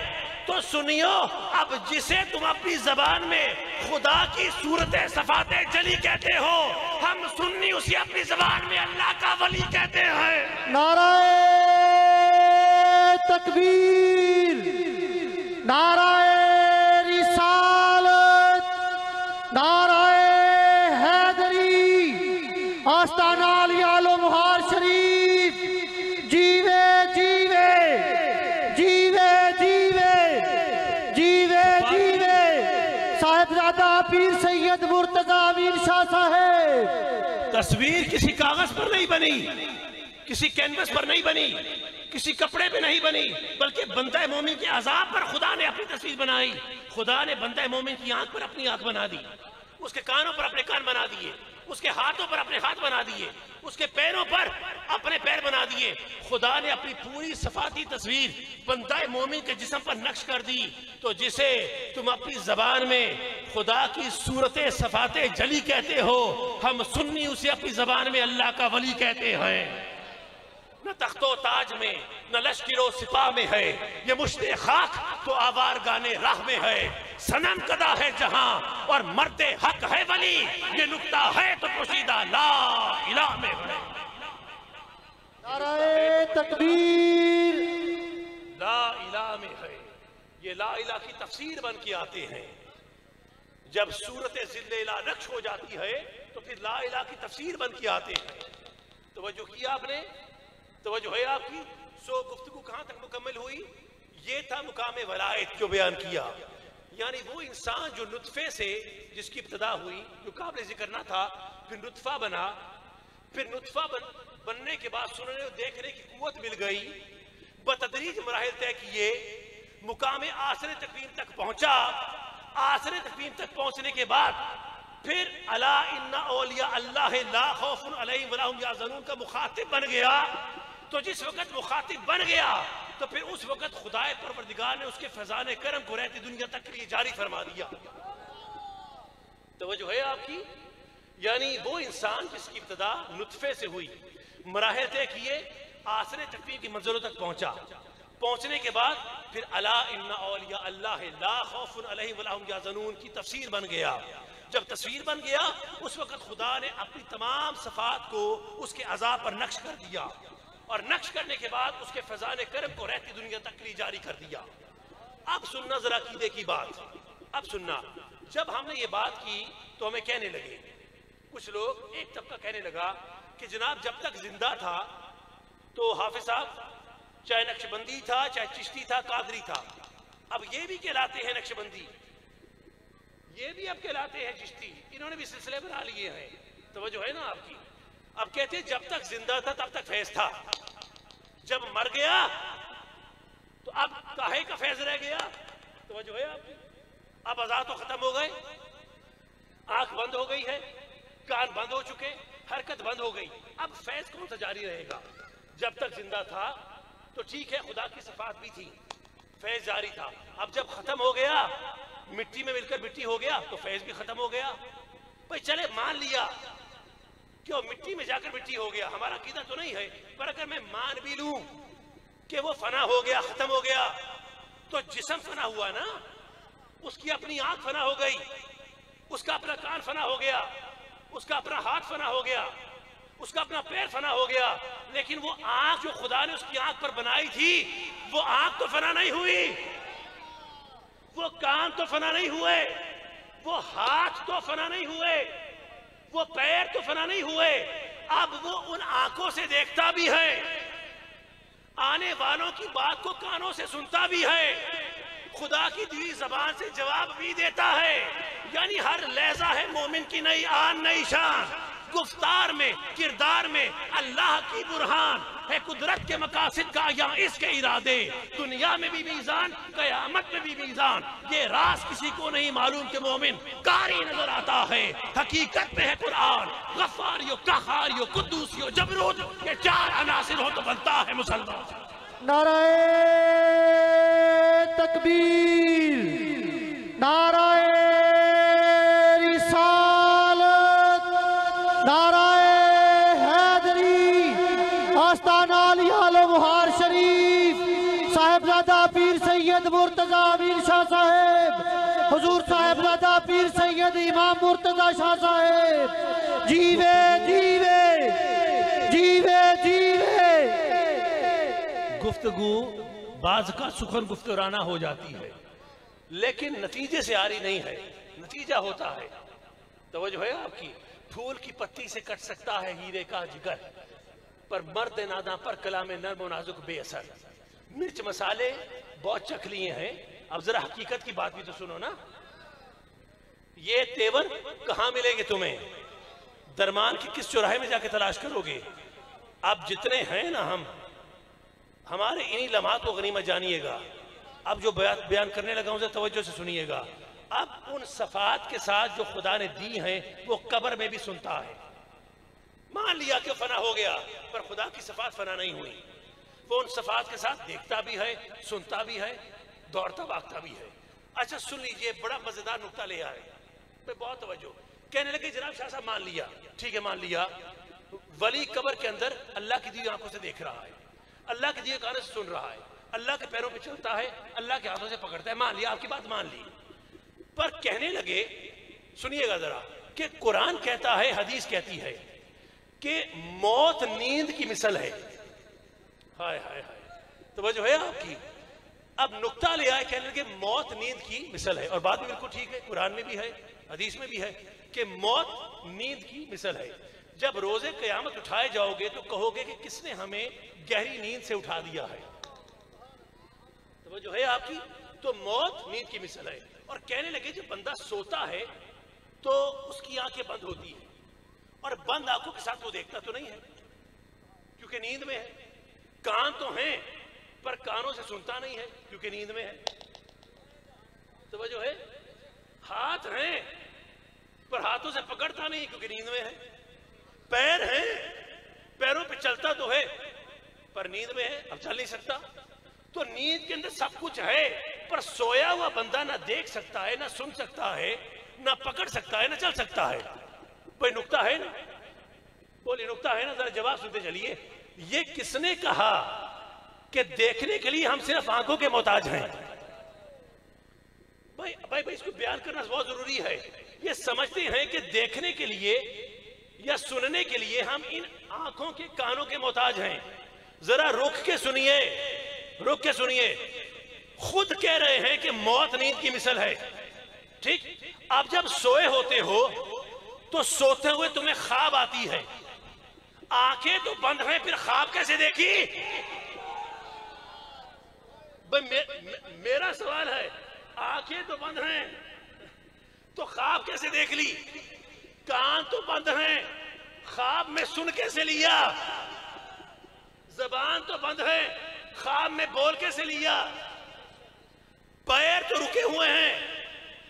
تو سنیو، اب جسے تم اپنی زبان میں خدا کی صورت صفات جلی کہتے ہو، ہم سنی اسے اپنی زبان میں اللہ کا ولی کہتے ہیں۔ نعرہ تکبیر، نعرہ رسالت، نعرہ حیدری، آستانہ عالیہ لمحار شریف، جیوے جیوے جیوے جیوے جیوے جیوے صاحبزادہ پیر سید مرتضیٰ امین شاہ صاحب۔ تصویر کسی کاغذ پر نہیں بنی، کسی کینوس پر نہیں بنی، کسی کپڑے پہ نہیں بنی، بلکہ بندہ مومن کے اعضاء پر خدا نے اپنی تصویر بنائی۔ خدا نے بندہ مومن کی آنکھ پر اپنی آنکھ بنا دی، اس کے کانوں پر اپنے کان بنا دیے، اس کے ہاتھوں پر اپنے ہاتھ بنا دیے، اس کے پیروں پر اپنے پیر بنا دیے۔ خدا نے اپنی پوری صفاتی تصویر بندہ مومن کے جسم پر نقش کر دی۔ تو جسے تم اپنی زبان میں خدا کی صورت صفات جلی کہتے ہو، ہم سنی اسے اپنی زبان میں اللہ کا ولی کہتے ہیں۔ نہ تخت و تاج میں، نہ لشکر و سپاہ میں ہے یہ مشت خاک، تو آوار گانے راہ میں ہے۔ صنم کدا ہے جہاں اور مرد حق ہے ولی، یہ نکتہ ہے تو پوشیدہ لا الہ میں ہے۔ نعرہ تکبیر، لا الہ میں ہے۔ یہ لا الہ کی تفسیر بن کے آتے ہیں۔ جب صورت ذل الہ نقش ہو جاتی ہے تو پھر لا الہ کی تفسیر بن کے آتے ہیں۔ توجہ کیا آپ نے؟ توجہ ہے آپ کی؟ سو گفتگو کہاں تک مکمل ہوئی؟ یہ تھا مقام ولایت جو بیان کیا، یعنی وہ انسان جو نطفے سے جس کی ابتدا ہوئی، جو قابل ذکر نہ تھا، پھر نطفہ بنا، پھر نطفہ بننے کے بعد سننے اور دیکھنے کی قوت مل گئی، بتدریج مراحل طے کیے، مقام آثر تکوین تک پہنچا۔ آثر تکوین تک پہنچنے کے بعد پھر الا ان اولیاء اللہ لا خوف علیہم ولا هم یحزنون کا مخاطب بن گیا۔ تو جس وقت مخاطب بن گیا تو پھر اس وقت خدا پروردگار نے اس کے فیضان کرم کو رہتی دنیا تک کے لیے جاری فرما دیا۔ توجہ ہے آپ کی؟ یعنی وہ انسان جس کی ابتدا نطفے سے ہوئی، مراحل طے کیے، آثر تکوین کی منزلوں تک پہنچا، پہنچنے کے بعد پھر الا ان اولیاء اللہ لا خوف علیہم ولا هم یحزنون کی تفسیر بن گیا۔ جب تصویر بن گیا اس وقت خدا نے اپنی تمام صفات کو اس کے اعضاء پر نقش کر دیا، اور نقش کرنے کے بعد اس کے فیضان کرم کو رہتی دنیا تک کے لیے جاری کر دیا۔ اب سننا ذرا عقیدے کی بات، اب سننا، جب ہم نے یہ بات کی تو ہمیں کہنے لگے، کچھ لوگ، ایک طبقہ کہنے لگا کہ جناب جب تک زندہ تھا تو حافظ صاحب چاہے نقشبندی تھا، چاہے چشتی تھا، قادری تھا، اب یہ بھی کہلاتے ہیں نقشبندی، یہ بھی اب کہلاتے ہیں چشتی، انہوں نے بھی سلسلے بنا لیے ہیں۔ توجہ ہے نا آپ کی؟ اب کہتے ہیں جب تک زندہ تھا تب تک فیض تھا، جب مر گیا تو اب کاہے کا فیض رہ گیا؟ توجہ ہے آپ کی؟ اب اعضاء تو ختم ہو گئے، آنکھ بند ہو گئی ہے، کان بند ہو چکے، حرکت بند ہو گئی، اب فیض کون سا جاری رہے گا؟ جب تک زندہ تھا تو ٹھیک ہے، خدا کی صفات بھی تھی، فیض جاری تھا، اب جب ختم ہو گیا، مٹی میں مل کر مٹی ہو گیا تو فیض بھی ختم ہو گیا۔ بھئی چلے مان لیا کہ وہ مٹی میں جا کر مٹی ہو گیا، ہمارا عقیدہ تو نہیں ہے، پر اگر میں مان بھی لوں کہ وہ فنا ہو گیا، ختم ہو گیا، تو جسم فنا ہوا نا، اس کی اپنی آنکھ فنا ہو گئی، اس کا اپنا کان فنا ہو گیا، اس کا اپنا ہاتھ فنا ہو گیا، اس کا اپنا پیر فنا ہو گیا، لیکن وہ آنکھ جو خدا نے اس کی آنکھ پر بنائی تھی وہ آنکھ تو فنا نہیں ہوئی، وہ کان تو فنا نہیں ہوئے، وہ ہاتھ تو فنا نہیں ہوئے، وہ پیر تو فنا نہیں ہوئے، اب وہ ان آنکھوں سے دیکھتا بھی ہے، آنے والوں کی بات کو کانوں سے سنتا بھی ہے، خدا کی دی زبان سے جواب بھی دیتا ہے. یعنی ہر لہجہ ہے مومن کی نئی آن نئی شان، گفتار میں کردار میں اللہ کی برہان ہے، قدرت کے مقاصد کا یا اس کے ارادے، دنیا میں بھی میزان قیامت میں بھی میزان. یہ راز کسی کو نہیں معلوم کہ مومن قاری نظر آتا ہے، حقیقت میں ہے قرآن غفاریو قہاریو قدوسیو جبروت، یہ چار عناصر ہو تو بنتا ہے مسلمان. نعرہ تکبیر، نعرہ رسالت، نعرہ حیدری، آستانہ علی عالم مہار شریف، صاحبزادہ پیر سید مرتضی امین شاہ صاحب، حضور صاحبزادہ پیر سید امام مرتضی شاہ صاحب، جیوے جیوے جیوے جیوے. گفتگو بعض کا سخن گفترانہ ہو جاتی ہے لیکن نتیجے سے آری نہیں ہے، نتیجہ ہوتا ہے. توجہ ہے آپ کی؟ پھول کی پتی سے کٹ سکتا ہے ہیرے کا جگر، پر مرد ناداں پر کلام نرم و نازک بے اثر. مرچ مسالے بہت چکھ لیے ہیں، اب ذرا حقیقت کی بات بھی تو سنو نا. یہ تیور کہاں ملیں گے تمہیں؟ درمان کی کس چوراہے میں جا کے تلاش کرو گے؟ اب جتنے ہیں نا ہمارے انہی لمحات کو غنیمت جانیے گا. اب جو بیان کرنے لگا ہوں توجہ سے سنیے گا. اب ان صفات کے ساتھ جو خدا نے دی ہیں وہ قبر میں بھی سنتا ہے. مان لیا کہ فنا ہو گیا، پر خدا کی صفات فنا نہیں ہوئی. وہ ان صفات کے ساتھ دیکھتا بھی ہے، سنتا بھی ہے، دوڑتا بھاگتا بھی ہے. اچھا سن لیجئے، بڑا مزیدار نکتہ لے آئے، بہت توجہ. کہنے لگے جناب شاہ صاحب مان لیا، ٹھیک ہے مان لیا، ولی قبر کے اندر اللہ کی دی آنکھوں سے دیکھ رہا ہے، اللہ کے دیے کانوں سے سن رہا ہے، اللہ کے پیروں پہ چلتا ہے، اللہ کے ہاتھوں سے پکڑتا ہے. مان لیا، آپ کی بات مان لی. پر کہنے لگے، سنیے گا ذرا، کہ قرآن کہتا ہے، حدیث کہتی ہے کہ موت نیند کی مثل ہے. ہائے ہائے ہائے، توجہ ہے آپ کی؟ اب نکتہ لے آئے، کہنے لگے موت نیند کی مثل ہے، اور بات بھی بالکل ٹھیک ہے، قرآن میں بھی ہے، حدیث میں بھی ہے کہ موت نیند کی مثل ہے. جب روزے قیامت اٹھائے جاؤ گے تو کہو گے کہ کس نے ہمیں گہری نیند سے اٹھا دیا ہے. توجہ ہے آپ کی؟ تو موت نیند کی مثل ہے. اور کہنے لگے جب بندہ سوتا ہے تو اس کی آنکھیں بند ہوتی ہیں، اور بند آنکھوں کے ساتھ وہ دیکھتا تو نہیں ہے کیونکہ نیند میں ہے. کان تو ہیں پر کانوں سے سنتا نہیں ہے کیونکہ نیند میں ہے. توجہ ہے؟ ہاتھ ہیں پر ہاتھوں سے پکڑتا نہیں کیونکہ نیند میں ہے. پیر ہیں، پیروں پہ چلتا تو ہے پر نیند میں ہے، اب چل نہیں سکتا. تو نیند کے اندر سب کچھ ہے، پر سویا ہوا بندہ نہ دیکھ سکتا ہے، نہ سن سکتا ہے، نہ پکڑ سکتا ہے، نہ چل سکتا ہے. کوئی نکتہ ہے نا؟ بولی نکتہ ہے نا؟ ذرا جواب سنتے چلیے. یہ کس نے کہا کہ دیکھنے کے لیے ہم صرف آنکھوں کے محتاج ہیں؟ بھائی اس کو بیان کرنا بہت ضروری ہے. یہ سمجھتے ہیں کہ دیکھنے کے لیے یا سننے کے لیے ہم ان آنکھوں کے کانوں کے محتاج ہیں. ذرا رک کے سنیے، رک کے سنیے. خود کہہ رہے ہیں کہ موت نیند کی مثل ہے، ٹھیک؟ اب جب سوئے ہوتے ہو تو سوتے ہوئے تمہیں خواب آتی ہے، آنکھیں تو بند ہیں، پھر خواب کیسے دیکھی؟ میرا سوال ہے، آنکھیں تو بند ہیں تو خواب کیسے دیکھ لی؟ کان تو بند ہیں، خواب میں سن کیسے لیا؟ زبان تو بند ہے، خواب میں بول کیسے لیا؟ پیر تو رکے ہوئے ہیں،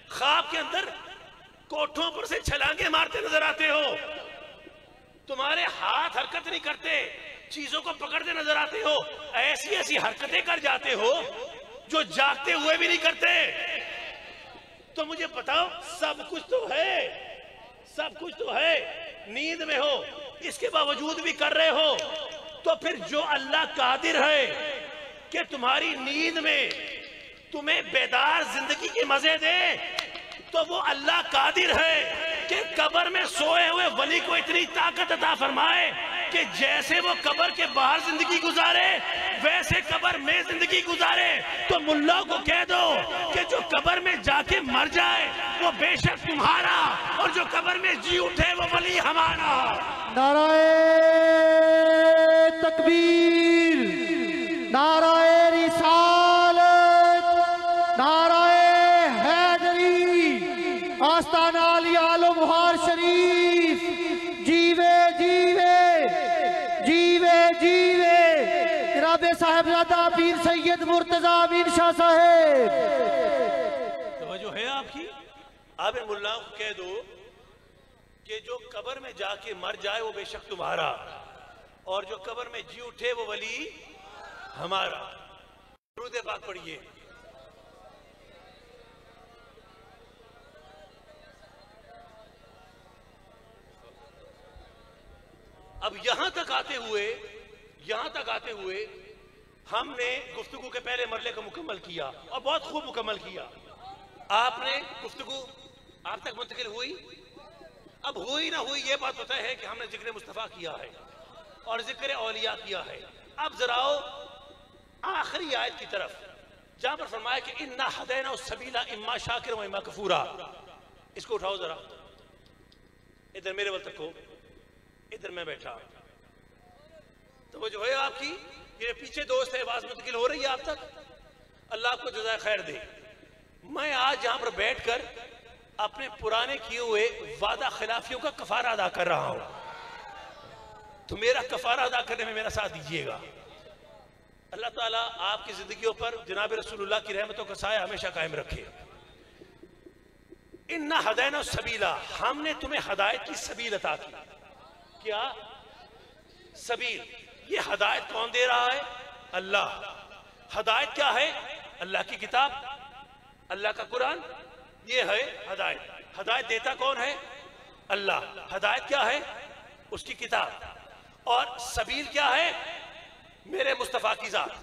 خواب کے اندر کوٹھوں پر سے چھلانگے مارتے نظر آتے ہو. تمہارے ہاتھ حرکت نہیں کرتے، چیزوں کو پکڑتے نظر آتے ہو، ایسی ایسی حرکتیں کر جاتے ہو جو جاگتے ہوئے بھی نہیں کرتے. تو مجھے بتاؤ، سب کچھ تو ہے، سب کچھ تو ہے، نیند میں ہو، اس کے باوجود بھی کر رہے ہو. تو پھر جو اللہ قادر ہے کہ تمہاری نیند میں تمہیں بیدار زندگی کے مزے دے، تو وہ اللہ قادر ہے کہ قبر میں سوئے ہوئے ولی کو اتنی طاقت عطا فرمائے کہ جیسے وہ قبر کے باہر زندگی گزارے ویسے قبر میں زندگی گزارے. تو ملا کو کہہ دو کہ جو قبر میں جا کے مر جائے وہ بے شک تمہارا اور جو قبر میں جی اٹھے وہ ولی ہمارا. نعرہ تکبیر، نعرہ رسالت، نعرہ حیدری، آستانہ علی آل و مہار شریف. جیوے جیوے جیوے جیوے جناب صاحبزادہ پیر سید مرتضی امین شاہ صاحب. توجہ ہے آپ کی؟ آپ ان ملاؤں کو کہہ دو کہ جو قبر میں جا کے مر جائے وہ بے شک تمہارا اور جو قبر میں جی اٹھے وہ ولی ہمارا. درود پاک پڑھیے. اب یہاں تک آتے ہوئے ہم نے گفتگو کے پہلے مرحلے کو مکمل کیا اور بہت خوب مکمل کیا. آپ نے گفتگو آپ تک منتقل ہوئی. اب ہوئی نہ ہوئی یہ بات پتہ ہے کہ ہم نے ذکر مصطفیٰ کیا ہے اور ذکر اولیاء کیا ہے. اب ذرا آخری آیت کی طرف جہاں پر فرمایا کہ اِنَّا هَدَيْنَاهُ السَّبِيلَ إِمَّا شَاكِرًا وَإِمَّا كَفُورًا. اس کو اٹھاؤ ذرا ادھر میرے وقت تک ہو. ادھر میں بیٹھا. توجہ ہے آپ کی؟ یہ پیچھے دوست ہے آواز منتقل ہو رہی ہے آپ تک. اللہ آپ کو جزائے خیر دے. میں آج یہاں پر بیٹھ کر اپنے پرانے کیے ہوئے وعدہ خلافیوں کا کفارہ ادا کر رہا ہوں. تو میرا کفارہ ادا کرنے میں میرا ساتھ دیجیے گا. اللہ تعالیٰ آپ کی زندگیوں پر جناب رسول اللہ کی رحمتوں کا سایہ ہمیشہ قائم رکھے. اِنَّا هَدَيْنَاهُ السَّبِيلَ، ہم نے تمہیں ہدایت کی سبیل عطا کی. کیا سبیل؟ یہ ہدایت کون دے رہا ہے؟ اللہ. ہدایت کیا ہے؟ اللہ کی کتاب، اللہ کا قرآن. یہ ہے ہدایت. ہدایت دیتا کون ہے؟ اللہ. ہدایت کیا ہے؟ اس کی کتاب. اور سبیل کیا ہے؟ میرے مصطفیٰ کی ذات.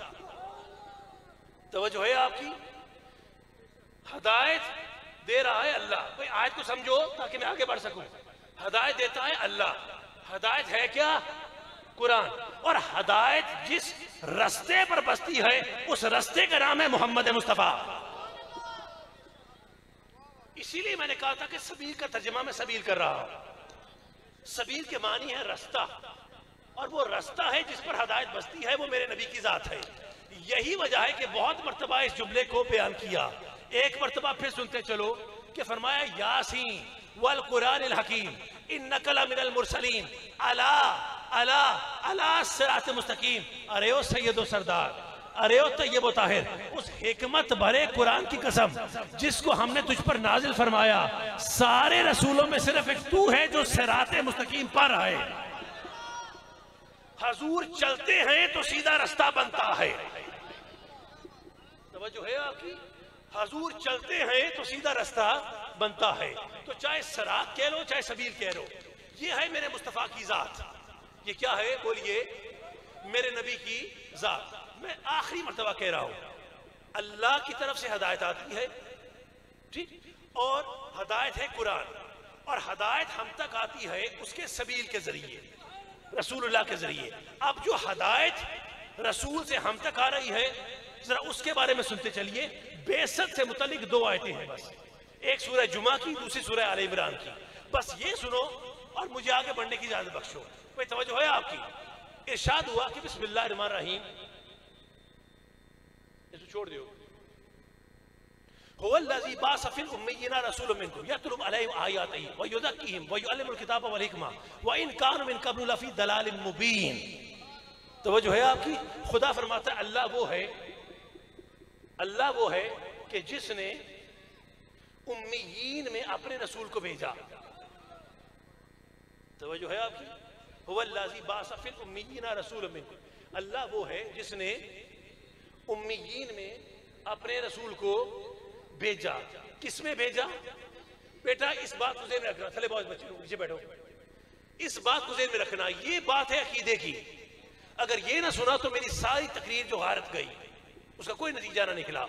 توجہ ہے آپ کی؟ ہدایت دے رہا ہے اللہ. کوئی آیت کو سمجھو تاکہ میں آگے بڑھ سکوں. ہدایت دیتا ہے اللہ. ہدایت ہے کیا؟ قرآن. اور ہدایت جس رستے پر بستی ہے اس رستے کا نام ہے محمد مصطفیٰ. اسی لیے میں نے کہا تھا کہ سبیل کا ترجمہ میں سبیل کر رہا ہوں. سبیل کے معنی ہے رستہ، اور وہ رستہ ہے جس پر ہدایت بستی ہے وہ میرے نبی کی ذات ہے. یہی وجہ ہے کہ بہت مرتبہ اس جملے کو بیان کیا. ایک مرتبہ پھر سنتے چلو کہ فرمایا یاسین والقرآن الحکیم انک لمن المرسلین علی صراط مستقیم. ارے او سید و سردار، ارے او طیب و طاہر، اس حکمت بھرے قرآن کی قسم جس کو ہم نے تجھ پر نازل فرمایا، سارے رسولوں میں صرف ایک تو ہے جو صراط مستقیم پر ہے. حضور چلتے ہیں تو سیدھا رستہ بنتا ہے. توجہ ہے آپ کی؟ حضور چلتے ہیں تو سیدھا رستہ بنتا ہے. تو چاہے صراط کہہ لو چاہے سبیل کہہ لو، یہ ہے میرے مصطفیٰ کی ذات. یہ کیا ہے بولیے؟ میرے نبی کی ذات. میں آخری مرتبہ کہہ رہا ہوں اللہ کی طرف سے ہدایت آتی ہے، ٹھیک، اور ہدایت ہے قرآن. اور ہدایت ہم تک آتی ہے اس کے سبیل کے ذریعے، رسول اللہ کے ذریعے. اب جو ہدایت رسول سے ہم تک آ رہی ہے ذرا اس کے بارے میں سنتے چلیے. بعثت سے متعلق 2 آیتیں ہیں بس. ایک سورہ جمعہ کی، دوسری سورہ آل عمران کی. بس یہ سنو اور مجھے آگے بڑھنے کی اجازت بخشو. کوئی توجہ ہے آپ کی؟ ارشاد ہوا کہ بسم اللہ الرحمن الرحیم. اسے چھوڑ دیو. هو الذي بعث في الأميين رسولا منكم يتلو عليهم آياته ويزكيهم ويعلمهم الكتاب والحكمة وإن كانوا من قبل لفي ضلال مبين. توجہ ہے آپ کی؟ خدا فرماتا ہے اللہ وہ ہے کہ جس نے امیین میں اپنے رسول کو بھیجا. توجہ ہے آپ کی؟ هو الذي بعث في الأميين رسولا منكم. اللہ وہ ہے جس نے امیین میں اپنے رسول کو بھیجا. کس میں بھیجا؟ بیٹا اس بات کو ذہن میں رکھنا. تھلے بہت بچے نیچے بیٹھو. اس بات کو ذہن میں رکھنا. یہ بات ہے عقیدے کی. اگر یہ نہ سنا تو میری ساری تقریر جو غارت گئی، اس کا کوئی نتیجہ نہ نکلا.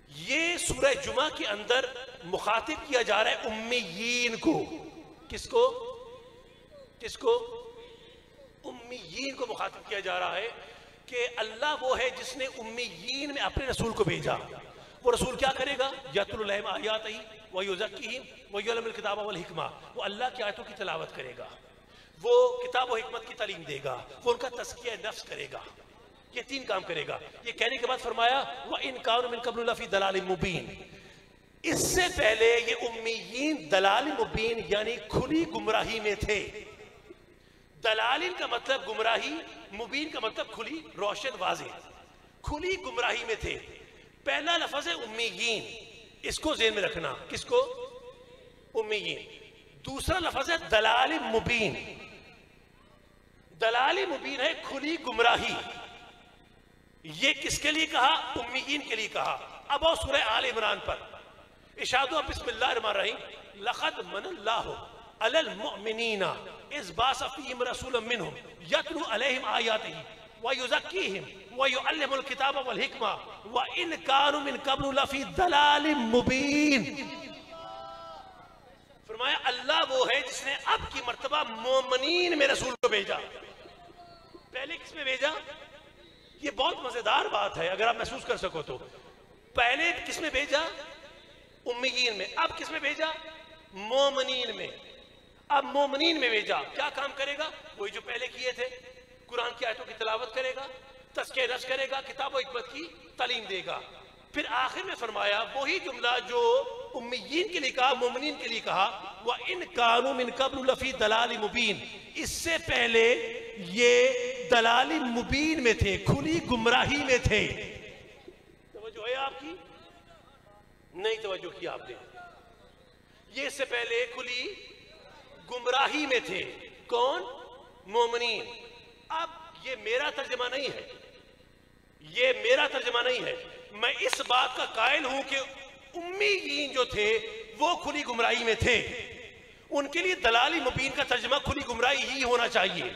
یہ سورہ جمعہ کے اندر مخاطب کیا جا رہا ہے امیین کو. کس کو؟ کس کو؟ امیین کو مخاطب کیا جا رہا ہے کہ اللہ وہ ہے جس نے امیین میں اپنے رسول کو بھیجا. وہ رسول کیا کرے گا؟ یتلو علیہم آیاتہ ویزکیہم ویعلمہم الکتاب والحکمہ. وہ اللہ کی آیتوں کی تلاوت کرے گا, وہ کتاب و حکمت کی تعلیم دے گا, وہ ان کا تزکیہ نفس کرے گا. یہ 3 کام کرے گا. یہ کہنے کے بعد فرمایا وَإِن كَانُوا مِن قَبْلُ لَفِي ضَلَالٍ مُبِينٍ. اس سے پہلے یہ امیین دلال مبین یعنی کھلی گمراہی میں تھے. دلالین کا مطلب گمراہی, مبین کا مطلب کھلی روشن واضح. کھلی گمراہی میں تھے. پہلا لفظ ہے امیین, اس کو ذہن میں رکھنا. کس کو؟ امیین. دوسرا لفظ ہے دلال مبین. دلال مبین ہے کھلی گمراہی. یہ کس کے لیے کہا؟ امیین کے لیے کہا. اب آؤ سورہ آل عمران پر. اشہدوا بسم اللہ الرحمن الرحیم. لقد من اللہ علی المؤمنین اذ بعث فیہم رسولا منہم یتلو علیہم آیاتہ ویزکیہم ویعلمہم الکتاب والحکمہ وإن کانوا من قبل لفی ضلال مبین. فرمایا اللہ وہ ہے جس نے اب کی مرتبہ مومنین میں رسول کو بھیجا. پہلے کس میں بھیجا؟ یہ بہت مزیدار بات ہے اگر آپ محسوس کر سکو تو. پہلے کس میں بھیجا؟ امیین میں. اب کس میں بھیجا؟ مومنین میں. اب مومنین میں بھیجا. کیا کام کرے گا؟ وہی جو پہلے کیے تھے. قرآن کی آیتوں کی تلاوت کرے گا, تزکیہ نفس کرے گا, کتاب و حکمت کی تعلیم دے گا. پھر آخر میں فرمایا وہی جملہ جو امیین کے لیے کہا, مومنین کے لیے کہا وَإِن كَانُوا مِن قَبْلُ لَفِي ضَلَالٍ مُبِينٍ. اس سے پہلے یہ دلال مبین میں تھے, کھلی گمراہی میں تھے. توجہ ہے آپ کی؟ نہیں توجہ کی آپ نے. یہ اس سے پہلے کھلی گمراہی میں تھے. کون؟ مومنین. اب یہ میرا ترجمہ نہیں ہے, یہ میرا ترجمہ نہیں ہے. میں اس بات کا قائل ہوں کہ امیین جو تھے وہ کھلی گمراہی میں تھے. ان کے لیے دلالی مبین کا ترجمہ کھلی گمراہی ہی ہونا چاہیے.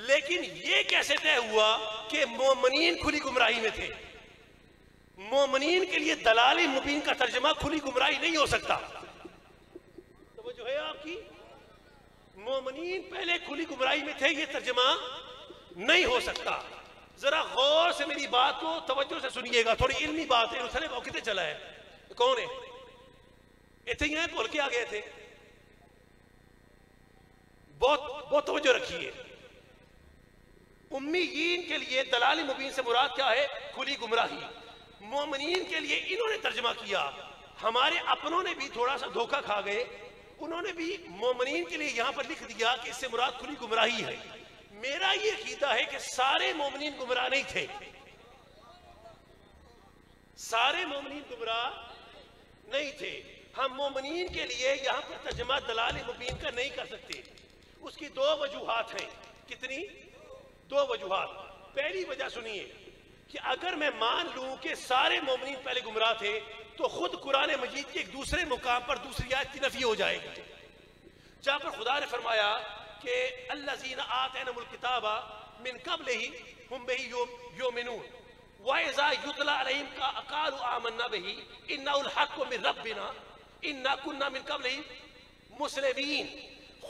لیکن یہ کیسے طے ہوا کہ مومنین کھلی گمراہی میں تھے؟ مومنین کے لیے دلالی مبین کا ترجمہ کھلی گمراہی نہیں ہو سکتا. توجہ ہے آپ کی؟ مومنین پہلے کھلی گمراہی میں تھے, یہ ترجمہ نہیں ہو سکتا. ذرا غور سے میری بات کو توجہ سے سنیے گا, تھوڑی علمی بات ہے. اسلے وہ کتے چلا ہے؟ کون ہے؟ اتنے ہی ہیں, بول کے آ گئے تھے. بہت توجہ رکھیے. امیین کے لیے دلال مبین سے مراد کیا ہے؟ کھلی گمراہی. مومنین کے لیے انہوں نے ترجمہ کیا. ہمارے اپنوں نے بھی تھوڑا سا دھوکہ کھا گئے, انہوں نے بھی مومنین کے لیے یہاں پر لکھ دیا کہ اس سے مراد کھلی گمراہی ہے. میرا یہ عقیدہ ہے کہ سارے مومنین گمراہ نہیں تھے. سارے مومنین گمراہ نہیں تھے. ہم مومنین کے لیے یہاں پر ترجمہ دلال مبین کا نہیں کر سکتے. اس کی 2 وجوہات ہیں. کتنی؟ 2 وجوہات. پہلی وجہ سنیے کہ اگر میں مان لوں کہ سارے مومنین پہلے گمراہ تھے تو خود قرآن مجید کے ایک دوسرے مقام پر دوسری آیت کی نفی ہو جائے گی, جہاں پر خدا نے فرمایا کہ الذین آتینہم الکتاب من قبلہ ہم بہ یؤمنون وَإِذَا يُتْلَىٰ عَلَيْهِمْ قَالُوا آمَنَّا بِهِ إِنَّهُ الْحَقُّ مِن رَبِّنَا إِنَّا كُنَّا مِن قَبْلِهِ مُسْلِمِينَ.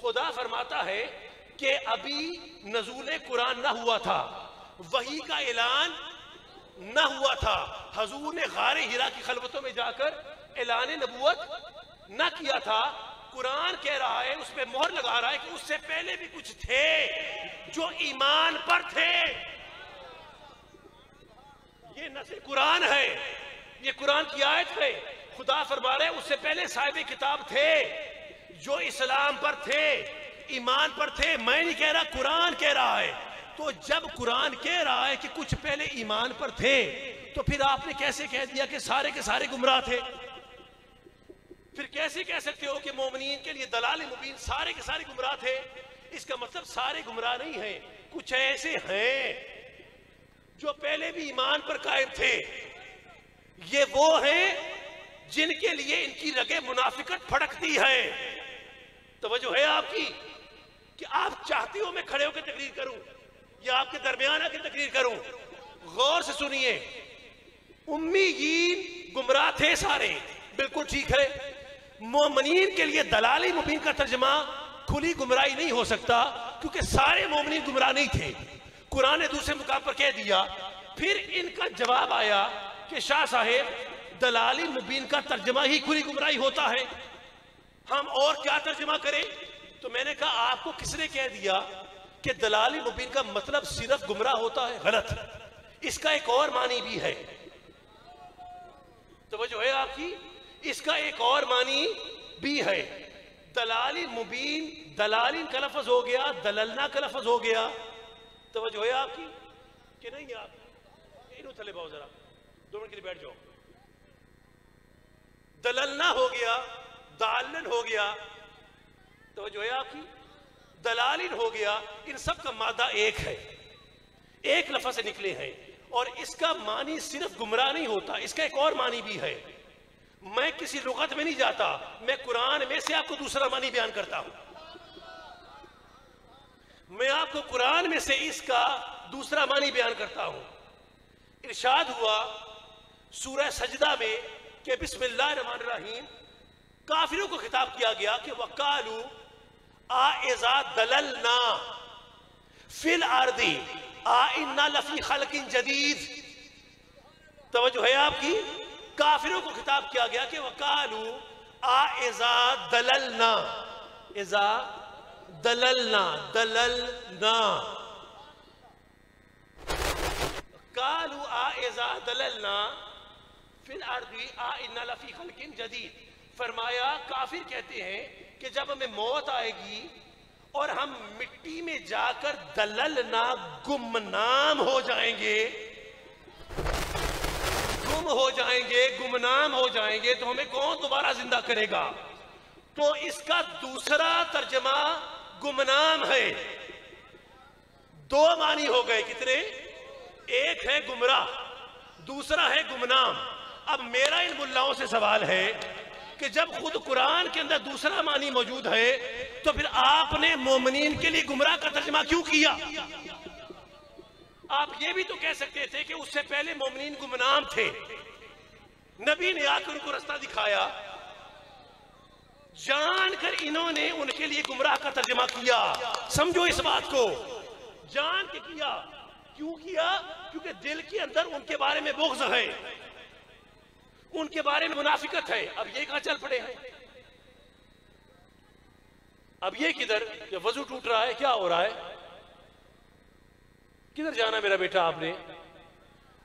خدا فرماتا ہے کہ ابھی نزول قرآن نہ ہوا تھا, وحی کا اعلان نہ ہوا تھا. حضور نے غار حرا کی خلوتوں میں جا کر اعلان نبوت نہ کیا تھا. قرآن کہہ رہا ہے, اس پہ مہر لگا رہا ہے کہ اس سے پہلے بھی کچھ تھے جو ایمان پر تھے. یہ نص قرآن ہے, یہ قرآن کی آیت ہے. خدا فرما رہے اس سے پہلے صاحب کتاب تھے جو اسلام پر تھے, ایمان پر تھے. میں نہیں کہہ رہا, قرآن کہہ رہا ہے. تو جب قرآن کہہ رہا ہے کہ کچھ پہلے ایمان پر تھے تو پھر آپ نے کیسے کہہ دیا کہ سارے کے سارے گمراہ تھے؟ پھر کیسے کہہ سکتے ہو کہ مومنین کے لیے دلال مبین سارے کے سارے گمراہ تھے؟ اس کا مطلب سارے گمراہ نہیں ہیں, کچھ ایسے ہیں جو پہلے بھی ایمان پر قائم تھے. یہ وہ ہیں جن کے لیے ان کی رگیں منافقت پھڑکتی ہے. توجہ ہے آپ کی؟ کہ آپ چاہتی ہو میں کھڑے ہو کے تقریر کروں یا آپ کے درمیان آ کے تقریر کروں؟ غور سے سنیے. امیین گمراہ تھے سارے, بالکل ٹھیک ہے. مومنین کے لیے دلالی مبین کا ترجمہ کھلی گمراہی نہیں ہو سکتا. کیونکہ سارے مومنین گمراہ نہیں تھے. قرآن نے دوسرے مقام پر کہہ دیا. پھر ان کا جواب آیا کہ شاہ صاحب دلال مبین کا ترجمہ ہی کھلی گمراہی ہوتا ہے, ہم اور کیا ترجمہ کریں؟ تو میں نے کہا آپ کو کس نے کہہ دیا کہ دلال مبین کا مطلب صرف گمراہ ہوتا ہے؟ غلط. اس کا ایک اور معنی بھی ہے. توجہ ہے آپ کی؟ اس کا ایک اور معنی بھی ہے. دلال مبین, دلالین کا لفظ ہو گیا, دللنا کا لفظ ہو گیا. توجہ ہے آپ کی کہ نہیں؟ آپ انہوں تھلے باؤ ذرا 2 منٹ کے لیے بیٹھ جاؤ. دللنا ہو گیا, دالن ہو گیا. توجہ ہے آپ کی؟ دلالین ہو گیا. ان سب کا مادہ ایک ہے, ایک لفظ سے نکلے ہیں, اور اس کا معنی صرف گمراہ نہیں ہوتا, اس کا ایک اور معنی بھی ہے. میں کسی لغت میں نہیں جاتا, میں قرآن میں سے آپ کو دوسرا معنی بیان کرتا ہوں. میں آپ کو قرآن میں سے اس کا دوسرا معنی بیان کرتا ہوں. ارشاد ہوا سورہ سجدہ میں کہ بسم اللہ الرحمن الرحیم. کافروں کو خطاب کیا گیا کہ وَقَالُوا آئِذَا دَلَلْنَا فِي الْأَرْضِ آئِنَّا لَفِي خَلْقٍ جَدِيدٍ. توجہ ہے آپ کی؟ کافروں کو خطاب کیا گیا کہ وَقَالُوا آئِذَا دَلَلْنَا, اِذَا دَلَلْنَا, دَلَلْنَا, قَالُوا آئِذَا دَلَلْنَا فِي الْأَرْضِ آئِنَّا لَفِي خَلْقٍ جَدِيدٍ. فرمایا کافر کہتے ہیں کہ جب ہمیں موت آئے گی اور ہم مٹی میں جا کر دللنا, گمنام ہو جائیں گے, گم ہو جائیں گے, گمنام ہو جائیں گے, تو ہمیں کون دوبارہ زندہ کرے گا؟ تو اس کا دوسرا ترجمہ گمنام ہے. 2 معنی ہو گئے. کتنے؟ ایک ہے گمراہ, دوسرا ہے گمنام. اب میرا ان ملاؤں سے سوال ہے کہ جب خود قرآن کے اندر دوسرا معنی موجود ہے تو پھر آپ نے مومنین کے لیے گمراہ کا ترجمہ کیوں کیا؟ آپ یہ بھی تو کہہ سکتے تھے کہ اس سے پہلے مومنین گمنام تھے, نبی نے آ کر ان کو رستہ دکھایا. جان کر انہوں نے ان کے لیے گمراہ کا ترجمہ کیا. سمجھو اس بات کو, جان کے کیا. کیوں کیا؟ کیونکہ دل کے اندر ان کے بارے میں بغض ہے, ان کے بارے میں منافقت ہے. اب یہ کہاں چل پڑے ہیں؟ اب یہ کدھر؟ جب وضو ٹوٹ رہا ہے کیا ہو رہا ہے؟ کدھر جانا میرا بیٹا آپ نے؟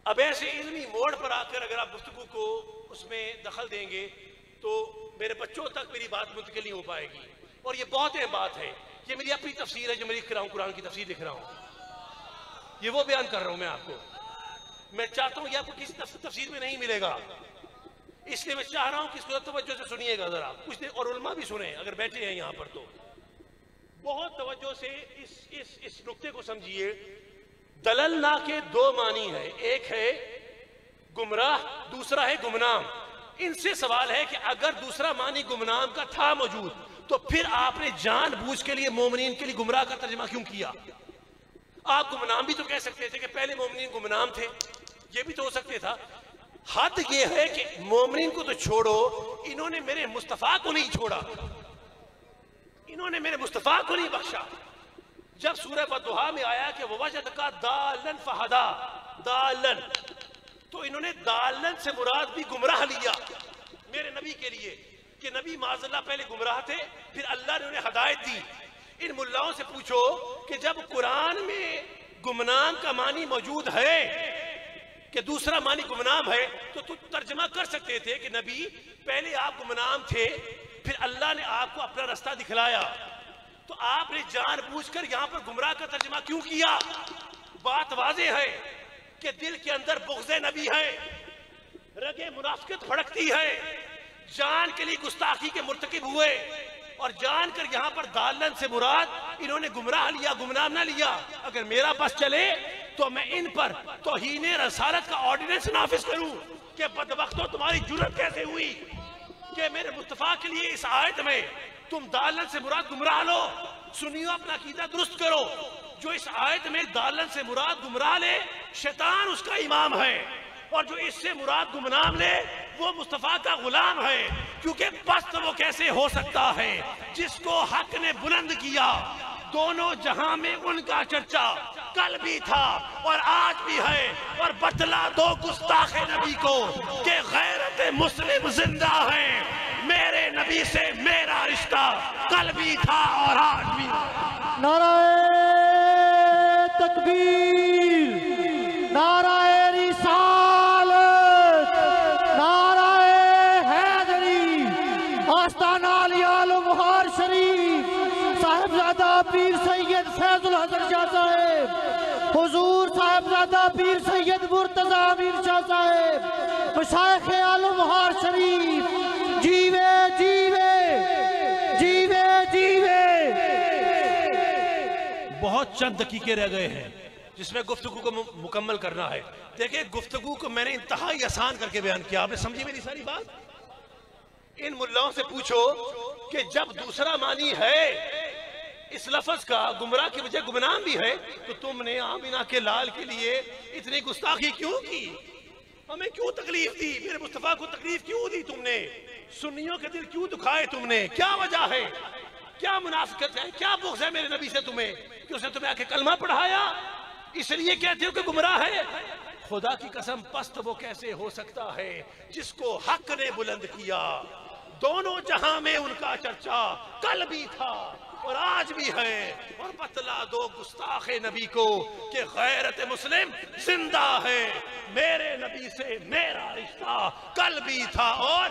اب ایسے علمی موڑ پر آ کر اگر آپ گفتگو کو اس میں دخل دیں گے تو میرے بچوں تک میری بات منتقل نہیں ہو پائے گی. اور یہ بہت اہم بات ہے. یہ میری اپنی تفسیر ہے جو میں لکھ رہا ہوں, قرآن کی تفسیر لکھ رہا ہوں, یہ وہ بیان کر رہا ہوں میں آپ کو. میں چاہتا ہوں یہ آپ کو کسی تفسیر میں نہیں ملے گا, اس لیے میں چاہ رہا ہوں کہ اس کو توجہ سے سنیے گا ذرا کچھ دیر, اور علماء بھی سنیں اگر بیٹھے ہیں یہاں پر تو بہت توجہ سے اس نقطے کو سمجھیے. دللنا کے 2 معنی ہیں, ایک ہے گمراہ, دوسرا ہے گمنام. ان سے سوال ہے کہ اگر دوسرا معنی گمنام کا تھا موجود تو پھر آپ نے جان بوجھ کے لیے مومنین کے لیے گمراہ کا ترجمہ کیوں کیا؟ آپ گمنام بھی تو کہہ سکتے تھے کہ پہلے مومنین گمنام تھے, یہ بھی تو ہو سکتے تھا. حد یہ ہے کہ مومنین کو تو چھوڑو, انہوں نے میرے مصطفیٰ کو نہیں چھوڑا, انہوں نے میرے مصطفیٰ کو نہیں بخشا. جب سورہ والضحیٰ میں آیا کہ وَوَجَدَكَ ضَالًّا فَهَدَىٰ, دالن, تو انہوں نے دالن سے مراد بھی گمراہ لیا میرے نبی کے لیے کہ نبی معاذ اللہ پہلے گمراہ تھے, پھر اللہ نے انہیں ہدایت دی. ان ملاؤں سے پوچھو کہ جب قرآن میں گمنام کا معنی موجود ہے کہ دوسرا معنی گمنام ہے تو ترجمہ کر سکتے تھے کہ نبی پہلے آپ گمنام تھے, پھر اللہ نے آپ کو اپنا رستہ دکھلایا. تو آپ نے جان بوجھ کر یہاں پر گمراہ کا ترجمہ کیوں کیا؟ بات واضح ہے کہ دل کے اندر بغض نبی ہے, رگے منافقت بھڑکتی ہے, جان کے لیے گستاخی کے مرتکب ہوئے, اور جان کر یہاں پر دالن سے مراد انہوں نے گمراہ لیا, گمنام نہ لیا. اگر میرا بس چلے تو میں ان پر توہین رسالت کا آرڈیننس نافذ کروں کہ بدبختوں تمہاری جرأت کیسے ہوئی کہ میرے مصطفیٰ کے لیے اس آیت میں تم دالن سے مراد گمراہ لو. سنیو, اپنا عقیدہ درست کرو. جو اس آیت میں دالن سے مراد گمراہ لے شیطان اس کا امام ہے, اور جو اس سے مراد گمنام لے وہ مصطفیٰ کا غلام ہے. کیونکہ پست وہ کیسے ہو سکتا ہے جس کو حق نے بلند کیا, دونوں جہاں میں ان کا چرچا کل بھی تھا اور آج بھی ہے، اور بتلا دو گستاخ نبی کو کہ غیرت مسلم زندہ ہے، میرے نبی سے میرا رشتہ کل بھی تھا اور آج بھی۔ نعرہ تکبیر، نعرہ رسالت، نعرہ حیدری، آستانہ علی آل مہار شریف، صاحبزادہ پیر سید فیض الحضر شاہ صاحب، حضور صاحبزادہ پیر سید مرتضی امیر شاہ صاحب، مشائخ آل مہار شریف، جیوے جیوے جیوے جیوے۔ بہت چند دقیقے رہ گئے ہیں جس میں گفتگو کو مکمل کرنا ہے۔ دیکھیں گفتگو کو میں نے انتہائی آسان کر کے بیان کیا، آپ نے سمجھی میری ساری بات؟ ان ملاؤں سے پوچھو کہ جب دوسرا معنی ہے اس لفظ کا گمراہ کی وجہ گمنام بھی ہے، تو تم نے آمینہ کے لال کے لیے اتنی گستاخی کیوں کی؟ ہمیں کیوں تکلیف دی؟ میرے مصطفیٰ کو تکلیف کیوں دی تم نے؟ سنیوں کے دل کیوں دکھائے تم نے؟ کیا وجہ ہے؟ کیا منافقت ہے؟ کیا بغض ہے میرے نبی سے تمہیں کہ اس نے تمہیں آ کے کلمہ پڑھایا؟ اس لیے کہتے ہو کہ گمراہ ہے؟ خدا کی قسم پست وہ کیسے ہو سکتا ہے جس کو حق نے بلند کیا؟ دونوں جہاں میں ان کا چرچا کل بھی تھا اور آج بھی ہے، اور بتلا دو گستاخ نبی کو کہ غیرت مسلم زندہ ہے، میرے نبی سے میرا رشتہ کل بھی تھا اور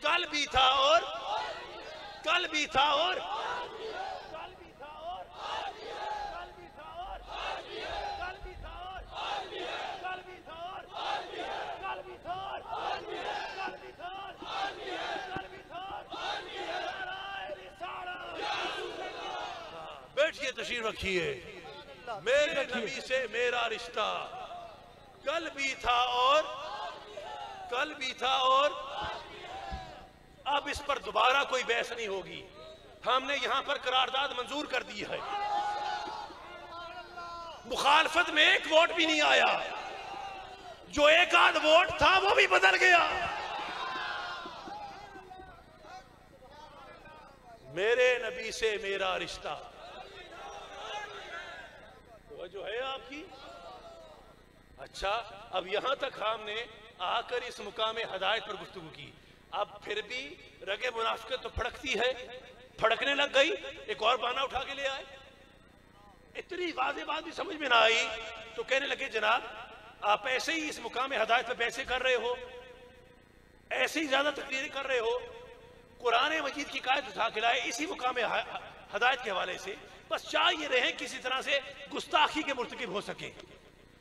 کل بھی تھا اور کل بھی تھا اور بیٹھئے تشریف رکھیے۔ میرے نبی سے میرا رشتہ کل بھی تھا اور کل بھی تھا اور اب اس پر دوبارہ کوئی بحث نہیں ہوگی۔ ہم نے یہاں پر قرارداد منظور کر دی ہے، مخالفت میں ایک ووٹ بھی نہیں آیا، جو ایک آدھ ووٹ تھا وہ بھی بدل گیا۔ میرے نبی سے میرا رشتہ جو ہے آپ کی۔ اچھا اب یہاں تک ہم نے آ کر اس مقام ہدایت پر گفتگو کی، اب پھر بھی رگ منافقت تو پھڑکتی ہے، پھڑکنے لگ گئی، ایک اور بہانہ اٹھا کے لے آئے۔ اتنی واضح بات بھی سمجھ میں نہ آئی تو کہنے لگے جناب آپ ایسے ہی اس مقام ہدایت پہ بحثیں کر رہے ہو، ایسے ہی زیادہ تقریریں کر رہے ہو، قرآن مجید کی آیت اٹھا کے لائے اسی مقام ہدایت کے حوالے سے، بس چاہ یہ رہے کسی طرح سے گستاخی کے مرتکب ہو سکے،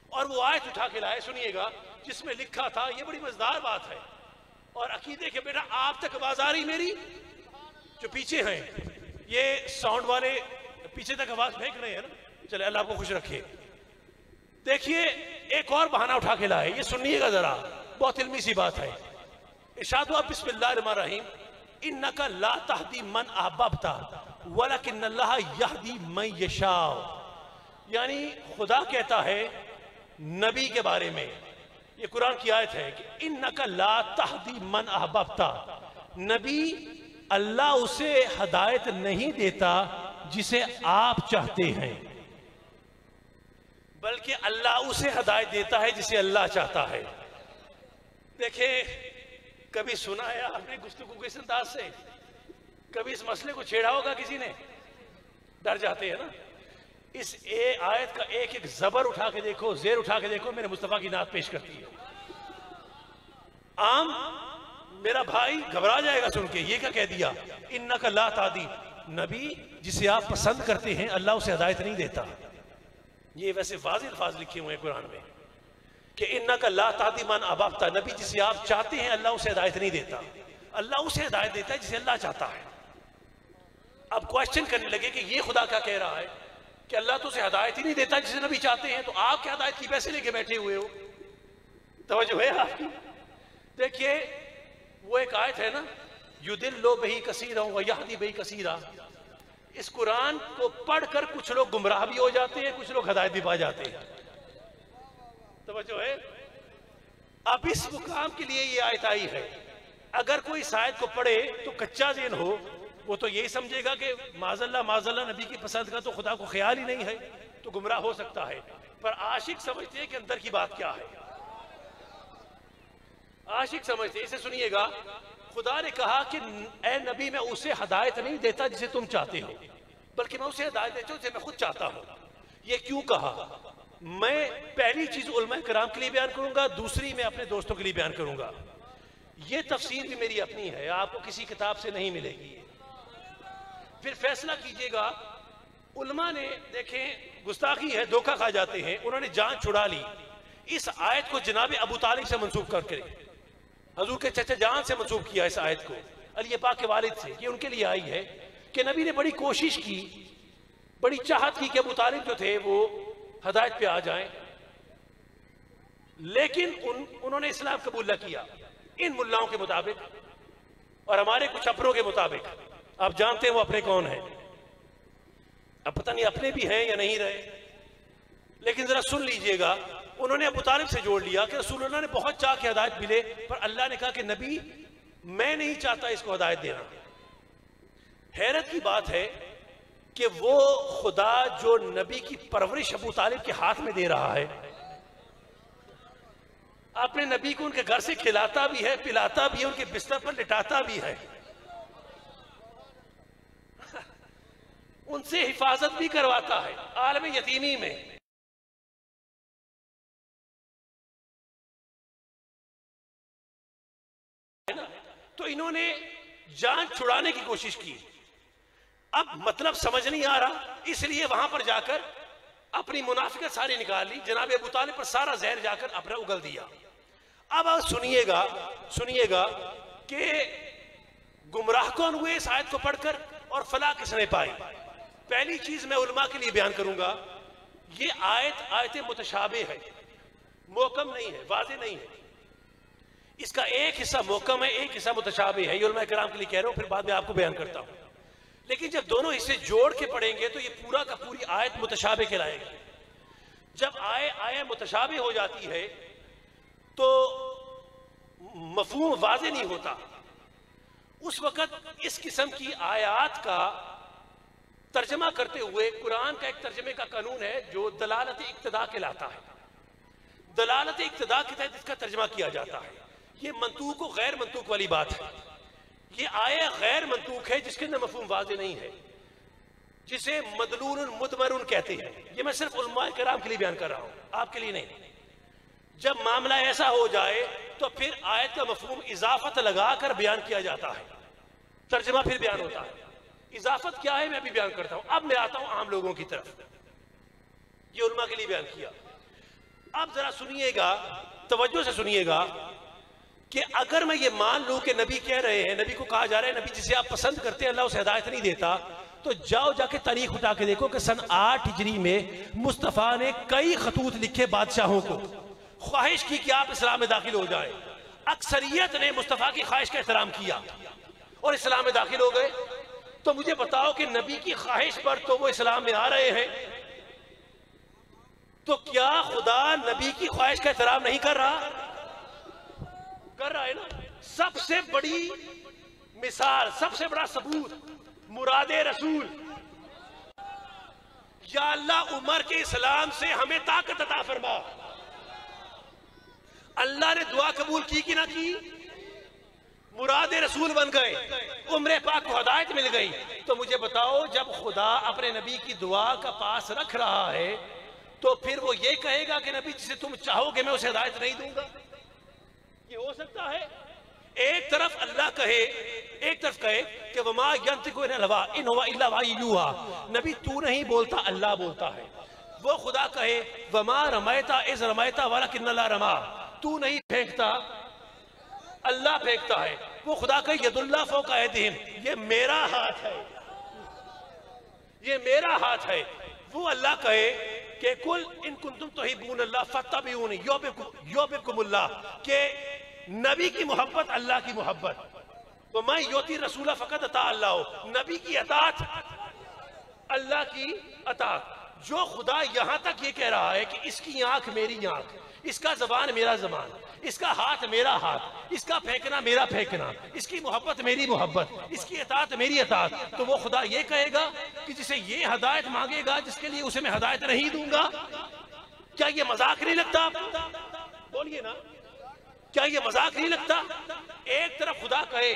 اور وہ آیت اٹھا کے لائے، سنیے گا، جس میں لکھا تھا، یہ بڑی مزدار بات ہے، اور عقیدے کے بیٹا آپ تک آواز آ رہی میری؟ جو پیچھے ہیں یہ ساؤنڈ والے پیچھے تک آواز پھینک رہے ہیں نا، چلے اللہ کو خوش رکھے۔ دیکھیے ایک اور بہانہ اٹھا کے لائے، یہ سنیے گا ذرا، بہت علمی سی بات ہے۔ ارشاد ہوا بسم اللہ الرحمن الرحیم انکا لا تہدی من احببتا ولکن اللہ یہدی من یشاء، یعنی خدا کہتا ہے نبی کے بارے میں، یہ قرآن کی آیت ہے کہ انکا لا تہدی من احببتا، نبی اللہ اسے ہدایت نہیں دیتا جسے آپ چاہتے ہیں، بلکہ اللہ اسے ہدایت دیتا ہے جسے اللہ چاہتا ہے۔ دیکھیں کبھی سنا ہے آپ نے گفتگو کو اس انداز سے؟ کبھی اس مسئلے کو چھیڑا ہوگا کسی نے؟ ڈر جاتے ہیں نا۔ اس آیت کا ایک ایک زبر اٹھا کے دیکھو، زیر اٹھا کے دیکھو، میرے مصطفیٰ کی نعت پیش کرتی ہے۔ عام میرا بھائی گھبرا جائے گا سن کے، یہ کیا کہہ دیا؟ انکا لا تہدی، نبی جسے آپ پسند کرتے ہیں اللہ اسے ہدایت نہیں دیتا۔ یہ ویسے واضح الفاظ لکھے ہوئے ہیں قرآن میں کہ انکا لا تہدی من احببتا، نبی جسے آپ چاہتے ہیں اللہ اسے ہدایت نہیں دیتا، اللہ اسے ہدایت دیتا ہے جسے اللہ چاہتا ہے۔ اب کوشچن کرنے لگے کہ یہ خدا کیا کہہ رہا ہے کہ اللہ تو اسے ہدایت ہی نہیں دیتا جسے نبی چاہتے ہیں، تو آپ کیا ہدایت کی پیسے لے کے بیٹھے ہوئے ہو؟ توجہ ہے آپ کی؟ دیکھیے وہ ایک آیت ہے نا، یُدِلُّ بِهِ کثیرا وَیَہْدِی بِهِ کثیرا، اس قرآن کو پڑھ کر کچھ لوگ گمراہ بھی ہو جاتے ہیں، کچھ لوگ ہدایت بھی پا جاتے ہیں۔ توجہ ہے؟ اب اس مقام کے لیے یہ آیت آئی ہے، اگر کوئی اس آیت کو پڑھے تو کچا ذہن ہو وہ تو یہی سمجھے گا کہ معاذ اللہ نبی کی پسند کا تو خدا کو خیال ہی نہیں ہے، تو گمراہ ہو سکتا ہے۔ پر عاشق سمجھتے ہیں کہ اندر کی بات کیا ہے، عاشق سمجھتے ہیں۔ اسے سنیے گا، خدا نے کہا کہ اے نبی میں اسے ہدایت نہیں دیتا جسے تم چاہتے ہو، بلکہ میں اسے ہدایت دیتا ہوں جسے میں خود چاہتا ہوں۔ یہ کیوں کہا؟ میں پہلی چیز علماء کرام کے لیے بیان کروں گا، دوسری میں اپنے دوستوں کے لیے بیان کروں گا۔ یہ تفسیر بھی میری اپنی ہے، آپ کو کسی کتاب سے نہیں ملے گی۔ پھر فیصلہ کیجئے گا۔ علماء نے دیکھیں گستاخی ہے، دھوکہ کھا جاتے ہیں، انہوں نے جان چھڑا لی، اس آیت کو جناب ابو طالب سے منسوب کر کے حضور کے چچا جان سے منسوب کیا اس آیت کو، علی پاک کے والد سے۔ یہ ان کے لیے آئی ہے کہ نبی نے بڑی کوشش کی، بڑی چاہت کی کہ ابو طالب جو تھے وہ ہدایت پہ آ جائیں، لیکن انہوں نے اسلام قبول نہ کیا ان ملاؤں کے مطابق اور ہمارے کچھ اپنوں کے مطابق۔ آپ جانتے ہیں وہ اپنے کون ہیں، اب پتہ نہیں اپنے بھی ہیں یا نہیں رہے، لیکن ذرا سن لیجئے گا۔ انہوں نے ابو طالب سے جوڑ لیا کہ رسول اللہ نے بہت چاہ کے ہدایت ملے، پر اللہ نے کہا کہ نبی میں نہیں چاہتا اس کو ہدایت دینا۔ حیرت کی بات ہے کہ وہ خدا جو نبی کی پرورش ابو طالب کے ہاتھ میں دے رہا ہے، اپنے نبی کو ان کے گھر سے کھلاتا بھی ہے، پلاتا بھی ہے، ان کے بستر پر لٹاتا بھی ہے، ان سے حفاظت بھی کرواتا ہے عالم یتیمی میں۔ تو انہوں نے جان چھڑانے کی کوشش کی، اب مطلب سمجھ نہیں آ رہا، اس لیے وہاں پر جا کر اپنی منافقت ساری نکال لی، جناب ابو طالب پر سارا زہر جا کر اپنا اگل دیا۔ اب سنیے گا کہ گمراہ کون ہوئے اس آیت کو پڑھ کر اور فلاح کس نے پائی۔ پہلی چیز میں علماء کے لیے بیان کروں گا، یہ آیت متشابہ ہے، محکم نہیں ہے، واضح نہیں ہے، اس کا ایک حصہ محکم ہے، ایک حصہ متشابہ ہے۔ یہ علماء کرام کے لیے کہہ رہا ہوں، پھر بعد میں آپ کو بیان کرتا ہوں۔ لیکن جب دونوں حصے جوڑ کے پڑھیں گے تو یہ پورا کا پوری آیت متشابہ کہلائے گی۔ جب آیت متشابہ ہو جاتی ہے تو مفہوم واضح نہیں ہوتا، اس وقت اس قسم کی آیات کا ترجمہ کرتے ہوئے قرآن کا ایک ترجمے کا قانون ہے جو دلالت اقتضا کہلاتا ہے۔ دلالت اقتضا کے تحت اس کا ترجمہ کیا جاتا ہے۔ یہ منطوق و غیر منطوق والی بات ہے۔ یہ آیہ غیر منطوق ہے جس کے اندر مفہوم واضح نہیں ہے، جسے مدلول مدمر کہتے ہیں۔ یہ میں صرف علماء کرام کے لیے بیان کر رہا ہوں، آپ کے لیے نہیں۔ جب معاملہ ایسا ہو جائے تو پھر آیت کا مفہوم اضافت لگا کر بیان کیا جاتا ہے، ترجمہ پھر بیان ہوتا ہے۔ اضافت کیا ہے میں بھی بیان کرتا ہوں۔ اب میں آتا ہوں عام لوگوں کی طرف، یہ علماء کے لیے بیان کیا۔ اب ذرا سنیے گا، توجہ سے سنیے گا کہ اگر میں یہ مان لوں کہ نبی کہہ رہے ہیں، نبی کو کہا جا رہا ہے نبی جسے آپ پسند کرتے ہیں اللہ اسے ہدایت نہیں دیتا، تو جاؤ جا کے تاریخ اٹھا کے دیکھو کہ سن 8 ہجری میں مصطفیٰ نے کئی خطوط لکھے بادشاہوں کو، خواہش کی کہ آپ اسلام میں داخل ہو جائیں۔ اکثریت نے مصطفیٰ کی خواہش کا احترام کیا اور اسلام میں داخل ہو گئے۔ تو مجھے بتاؤ کہ نبی کی خواہش پر تو وہ اسلام میں آ رہے ہیں، تو کیا خدا نبی کی خواہش کا احترام نہیں کر رہا؟ کر رہا ہے نا۔ سب سے بڑی مثال، سب سے بڑا ثبوت، مراد رسول۔ یا اللہ عمر کے اسلام سے ہمیں طاقت عطا فرما۔ اللہ نے دعا قبول کی کہ نہ کی؟ مراد رسول بن گئے، عمر پاک کو ہدایت مل گئی۔ تو مجھے بتاؤ جب خدا اپنے نبی کی دعا کا پاس رکھ رہا ہے تو پھر وہ یہ کہے گا کہ نبی جسے تم چاہو گے میں اسے ہدایت نہیں دوں گا؟ یہ ہو سکتا ہے؟ ایک طرف اللہ کہے، ایک طرف کہے کہ وما ينطق عن الهوى ان هو الا وحی یوحی، نبی تو نہیں بولتا اللہ بولتا ہے۔ وہ خدا کہے وما رمیت اذ رمیت ولکن اللہ رما، تو نہیں پھینکتا اللہ پھینکتا ہے۔ وہ خدا کہے ید اللہ فوق ایدیہم، یہ میرا ہاتھ ہے، یہ میرا ہاتھ ہے۔ وہ اللہ کہے کہ کل ان کنتم تحبون اللہ فاتبعونی یحببکم اللہ، کہ نبی کی محبت اللہ کی محبت، وَمَن یُطِعِ الرَّسُولَ فَقَدْ أَطَاعَ اللَّهُ، نبی کی اطاعت اللہ کی اطاعت۔ جو خدا یہاں تک یہ کہہ رہا ہے کہ اس کی آنکھ میری آنکھ، اس کا زبان میرا زبان، اس کا ہاتھ میرا ہاتھ، اس کا پھینکنا میرا پھینکنا، اس کی محبت میری محبت، اس کی اطاعت میری اطاعت، تو وہ خدا یہ کہے گا کہ جسے یہ ہدایت مانگے گا جس کے لیے اسے میں ہدایت نہیں دوں گا؟ کیا یہ مذاق نہیں لگتا آپ کو؟ بولیے نا، کیا یہ مذاق نہیں لگتا؟ ایک طرف خدا کہے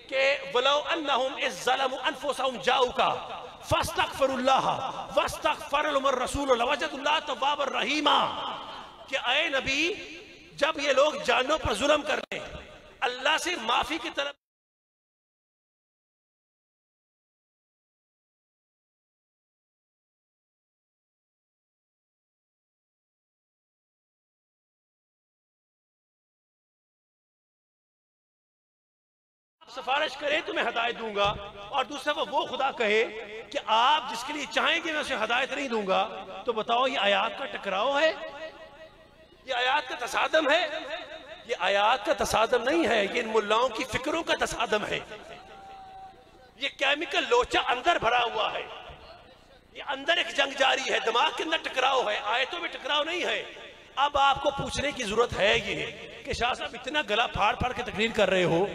کہ وَلَوْ أَنَّهُمْ إِذْ ظَلَمُوا أَنفُسَهُمْ جَاءُوكَ فَاسْتَغْفِرُوا اللَّهَ وَاسْتَغْفَرَ لَهُمُ الرَّسُولُ لَوَجَدُوا اللَّهَ تَوَّابًا رَحِيمًا، کہ اے نبی جب یہ لوگ جانوں پر ظلم کر لیں، اللہ سے معافی کی طلب سفارش کرے تو میں ہدایت دوں گا، اور دوسرا وہ خدا کہے کہ آپ جس کے لیے چاہیں گے میں اسے ہدایت نہیں دوں گا، تو بتاؤ یہ آیات کا ٹکراؤ ہے؟ یہ آیات کا تصادم ہے؟ یہ آیات کا تصادم نہیں ہے، یہ ان ملاؤں کی فکروں کا تصادم ہے۔ یہ کیمیکل لوچا اندر بھرا ہوا ہے، یہ اندر ایک جنگ جاری ہے، دماغ کے اندر ٹکراؤ ہے، آیتوں میں ٹکراؤ نہیں ہے۔ اب آپ کو پوچھنے کی ضرورت ہے یہ کہ شاہ صاحب اتنا گلا پھاڑ پھاڑ کے تقریر کر رہے ہو،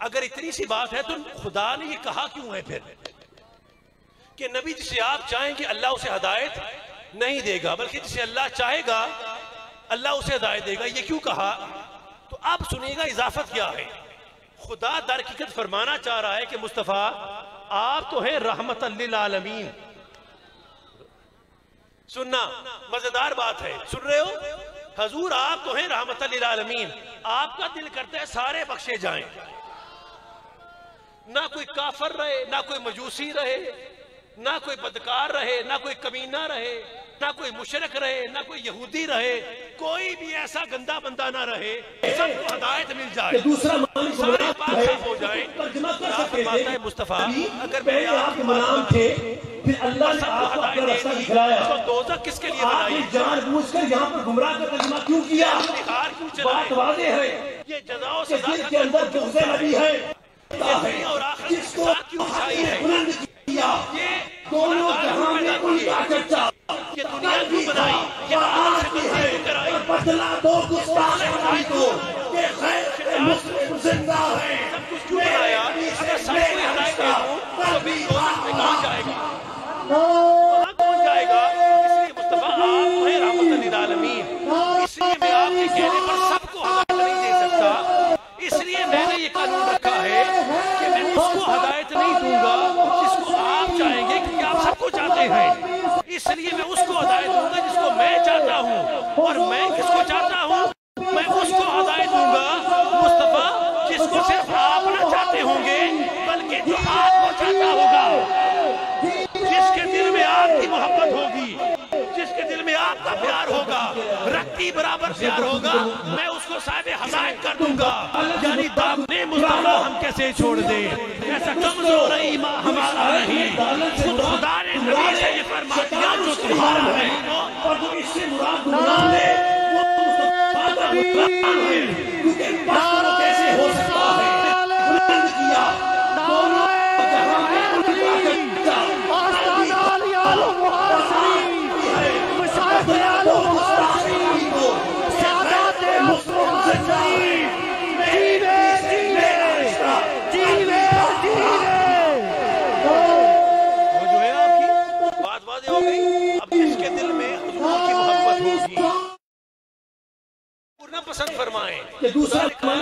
اگر اتنی سی بات ہے تو خدا نے یہ کہا کیوں ہے پھر کہ نبی جسے آپ چاہیں گے اللہ اسے ہدایت نہیں دے گا، بلکہ جسے اللہ چاہے گا اللہ اسے ہدایت دے گا؟ یہ کیوں کہا؟ تو اب سنیے گا اضافت کیا ہے۔ خدا در حقیقت فرمانا چاہ رہا ہے کہ مصطفیٰ آپ تو ہیں رحمت للعالمین۔ سننا مزیدار بات ہے، سن رہے ہو؟ حضور آپ تو ہیں رحمت للعالمین، آپ کا دل کرتا ہے سارے بخشے جائیں، نہ کوئی کافر رہے، نہ کوئی مجوسی رہے، نہ کوئی بدکار رہے، نہ کوئی کمینہ رہے، نہ کوئی مشرک رہے، نہ کوئی یہودی رہے، کوئی بھی ایسا گندا بندہ نہ رہے، سب کو ہدایت مل جائے، سارے پاک ہو جائیں۔ فرماتا ہے مصطفیٰ اگر میں آپ کے منام تھے پھر اللہ نے آپ کو اپنا راستہ دکھلایا تو دوزخ کس کے لیے بنائی؟ آپ نے جان بوجھ کر یہاں پر گمراہ کا ترجمہ کیوں کیا؟ بات واضح ہے، یہ جزا و سزا کے اندر بغض نبی ہے، اور آخرت کے ساتھ کیوں اٹھائی ہے؟ یہ دونوں جہاں میں الٹا چرچا، یہ دنیا کیوں بنائی؟ یہ آخرت سے منزل کیوں کرائی؟ بدلا دو گستاخ بنائی کو کہ خیر مسلم زندہ ہے، سب کچھ کیوں بنایا؟ اگر سب کوئی ہدایت دے دوں تو بھی دوزخ میں کون جائے گا؟ وہاں کون جائے گا؟ اس لیے مصطفیٰ آپ ہیں رحمت للعالمین، اس لیے میں آپ کے کہنے پر سب کو ہدایت نہیں دے سکتا، اس لیے میں نے یہ قانون رکھا ہے کہ میں اس کو ہدایت نہیں دوں گا جس کو آپ چاہیں گے، کیونکہ آپ سب کو چاہتے ہیں، اس لیے میں اس کو ہدایت دوں گا جس کو میں چاہتا ہوں، اور میں کس کو چاہتا ہوں؟ میں اس کو ہدایت دوں گا مصطفیٰ جس کو صرف آپ نہ چاہتے ہوں گے بلکہ جو آپ کو چاہتا ہوگا، جس کے دل میں آپ کی محبت ہوگی، جس کے دل میں آپ کا پیار ہوگا، رکھتی برابر پیار ہوگا، میں اس کو صاحب ہدایت کر دوں گا۔ یعنی دامن مصطفیٰ ہم کیسے چھوڑ دیں، ایسا کمزور ایمان ہمارا نہیں، خود خدا نے نبی سے یہ فرما دیا جو تمہارا نہیں ہو، اور جو اس سے مراد گناہ ہے وہ مصطفیٰ کا گناہ ہے، کیونکہ ان باتوں کیسے ہو سکتا ہے؟ بلند کیا دونوں جہاں میں الٹا چرچا، پسند فرمائیں کہ دوسرا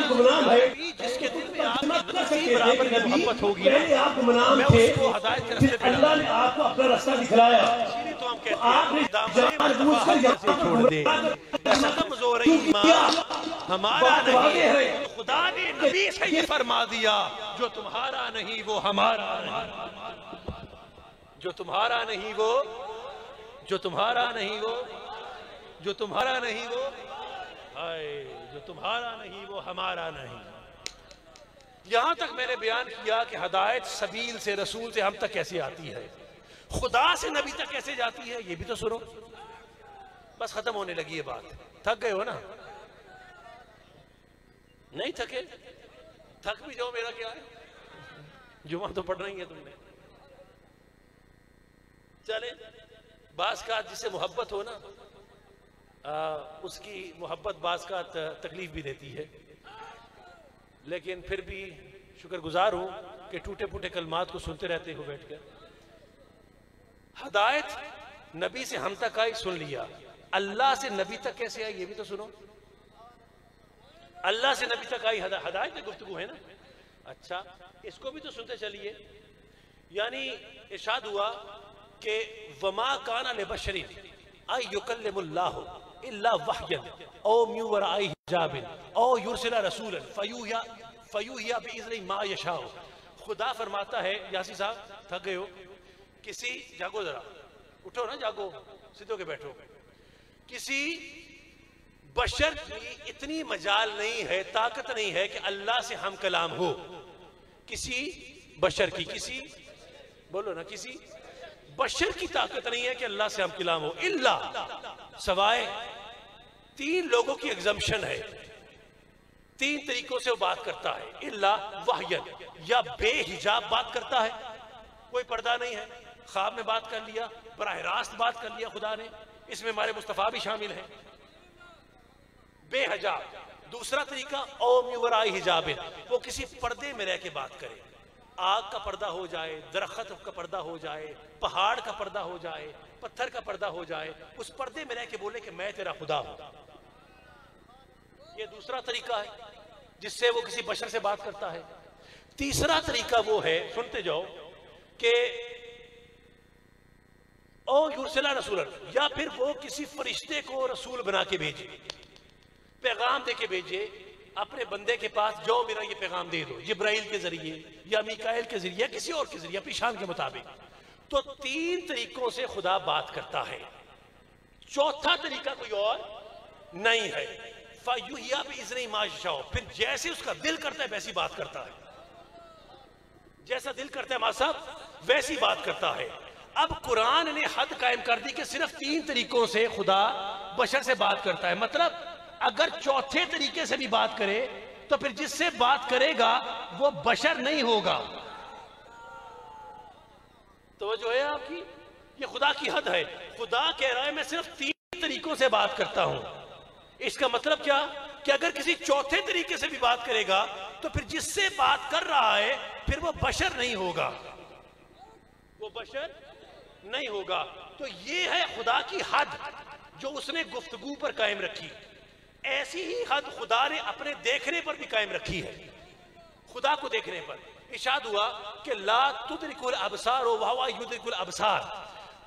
گمنام ہے جس کے دل میں آپ کی برابر محبت ہوگی، میں اس کو ہدایت کے راستے پہ اللہ نے آپ کو اپنا راستہ دکھلایا، اسی تو ہم کہتے ہیں دامن مصطفیٰ ہم کیسے چھوڑ دیں، ایسا کمزور ایمان ہمارا نہیں، خدا نے نبی سے یہ فرما دیا جو تمہارا نہیں وہ ہمارا نہیں، جو تمہارا نہیں وہ، جو تمہارا نہیں وہ، جو تمہارا نہیں وہ، جو تمہارا نہیں وہ ہمارا نہیں۔ یہاں تک میں نے بیان کیا کہ ہدایت سبیل سے، رسول سے ہم تک کیسے آتی ہے، خدا سے نبی تک کیسے جاتی ہے، یہ بھی تو سنو۔ بس ختم ہونے لگی یہ بات، تھک گئے ہو نا؟ نہیں تھکے؟ تھک بھی جاؤ، میرا کیا ہے، جمعہ تو پڑھنا ہی ہے تم نے۔ چلیں بعض کا جس سے محبت ہو نا اس کی محبت بعض کا تکلیف بھی دیتی ہے، لیکن پھر بھی شکر گزار ہوں کہ ٹوٹے پھوٹے کلمات کو سنتے رہتے ہو بیٹھ کر۔ ہدایت نبی سے ہم تک آئی، سن لیا، اللہ سے نبی تک کیسے آئی یہ بھی تو سنو۔ اللہ سے نبی تک آئی ہدایت میں گفتگو ہے نا، اچھا اس کو بھی تو سنتے چلیے۔ یعنی ارشاد ہوا کہ وما کان لبشر ان یکلم اللہ الا وحیا او من وراء حجاب او یرسل رسولا فیوحی باذن ما یشاء۔ خدا فرماتا ہے، یاسین صاحب تھک گئے ہو، کسی جاگو ذرا اٹھو نا، جاگو سیدھو کے بیٹھو، کسی بشر کی اتنی مجال نہیں ہے، طاقت نہیں ہے کہ اللہ سے ہم کلام ہو، کسی بشر کی، کسی بولو نا، کسی بشر کی طاقت نہیں ہے کہ اللہ سے ہم کلام ہو، الا سوائے تین لوگوں کی ایگزمپشن ہے، تین طریقوں سے وہ بات کرتا ہے، الا وحیا، یا بے حجاب بات کرتا ہے، کوئی پردہ نہیں ہے، خواب میں بات کر لیا، براہ راست بات کر لیا خدا نے، اس میں ہمارے مصطفیٰ بھی شامل ہیں، بے حجاب۔ دوسرا طریقہ او من وراء حجاب، وہ کسی پردے میں رہ کے بات کرے، آگ کا پردہ ہو جائے، درخت کا پردہ ہو جائے، پہاڑ کا پردہ ہو جائے، پتھر کا پردہ ہو جائے، اس پردے میں رہ کے بولے کہ میں تیرا خدا ہوں۔ یہ دوسرا طریقہ ہے جس سے وہ کسی بشر سے بات کرتا ہے۔ تیسرا طریقہ وہ ہے، سنتے جاؤ، کہ او یرسل رسولا، یا پھر وہ کسی فرشتے کو رسول بنا کے بھیجے، پیغام دے کے بھیجے اپنے بندے کے پاس، جو میرا یہ پیغام دے دو، جبرائیل کے ذریعے یا میکائیل کے ذریعے یا کسی اور کے ذریعے اپنی شان کے مطابق۔ تو تین طریقوں سے خدا بات کرتا ہے، چوتھا طریقہ کوئی اور نہیں ہے۔ فَيُحْيَىٰ بِإِذْنِهِ مَا يَشَاءُ، پھر جیسے اس کا دل کرتا ہے ویسی بات کرتا ہے، جیسا دل کرتا ہے ماں صاحب ویسی بات کرتا ہے۔ اب قرآن نے حد قائم کر دی کہ صرف تین طریقوں سے خدا بشر سے بات کرتا ہے، مطلب اگر چوتھے طریقے سے بھی بات کرے تو پھر جس سے بات کرے گا وہ بشر نہیں ہوگا۔ توجہ ہے آپ کی؟ یہ خدا کی حد ہے۔ خدا کہہ رہا ہے میں صرف تین طریقوں سے بات کرتا ہوں۔ اس کا مطلب کیا کہ اگر کسی چوتھے طریقے سے بھی بات کرے گا تو پھر جس سے بات کر رہا ہے پھر وہ بشر نہیں ہوگا، وہ بشر نہیں ہوگا۔ تو یہ ہے خدا کی حد جو اس نے گفتگو پر قائم رکھی۔ ایسی ہی حد خدا نے اپنے دیکھنے پر بھی قائم رکھی ہے، خدا کو دیکھنے پر۔ ارشاد ہوا کہ لا تدرک الابصار وہو یدرک الابصار،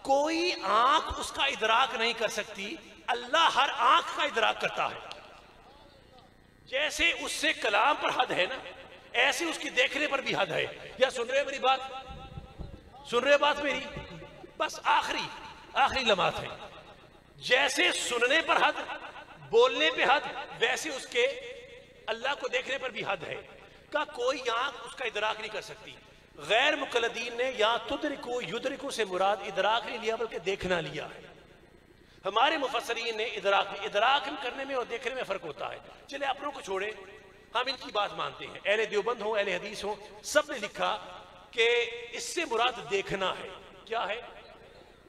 کوئی آنکھ اس کا ادراک نہیں کر سکتی، اللہ ہر آنکھ کا ادراک کرتا ہے۔ جیسے اس سے کلام پر حد ہے نا، ایسے اس کی دیکھنے پر بھی حد ہے۔ یا سن رہے میری بات؟ سن رہے بات میری؟ بس آخری لمحات ہے۔ جیسے سننے پر حد، بولنے پہ حد، ویسے اس کے اللہ کو دیکھنے پر بھی حد ہے کہ کوئی آنکھ اس کا ادراک نہیں کر سکتی۔ غیر مقلدین نے یہاں تدرکو یدرکو سے مراد ادراک نہیں لیا بلکہ دیکھنا لیا ہے۔ ہمارے مفسرین نے ادراک کرنے میں اور دیکھنے میں فرق ہوتا ہے۔ چلے اپنوں کو چھوڑے، ہم ان کی بات مانتے ہیں، اہل دیوبند ہوں، اہل حدیث ہوں، سب نے لکھا کہ اس سے مراد دیکھنا ہے۔ کیا ہے؟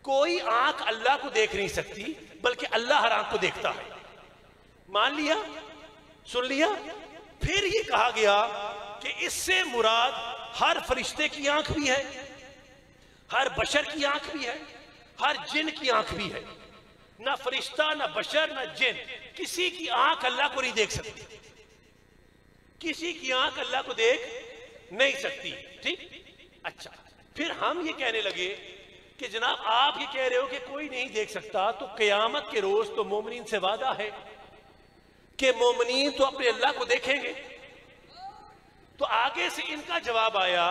کوئی آنکھ اللہ کو دیکھ نہیں سکتی بلکہ اللہ ہر آنکھ کو دیکھتا ہے۔ مان لیا؟ سن لیا؟ پھر یہ کہا گیا کہ اس سے مراد ہر فرشتے کی آنکھ بھی ہے، ہر بشر کی آنکھ بھی ہے، ہر جن کی آنکھ بھی ہے۔ نہ فرشتہ، نہ بشر، نہ جن، کسی کی آنکھ اللہ کو نہیں دیکھ سکتی، کسی کی آنکھ اللہ کو دیکھ نہیں سکتی۔ ٹھیک؟ اچھا، پھر ہم یہ کہنے لگے کہ جناب آپ یہ کہہ رہے ہو کہ کوئی نہیں دیکھ سکتا، تو قیامت کے روز تو مومنین سے وعدہ ہے کہ مومنین تو اپنے اللہ کو دیکھیں گے۔ تو آگے سے ان کا جواب آیا،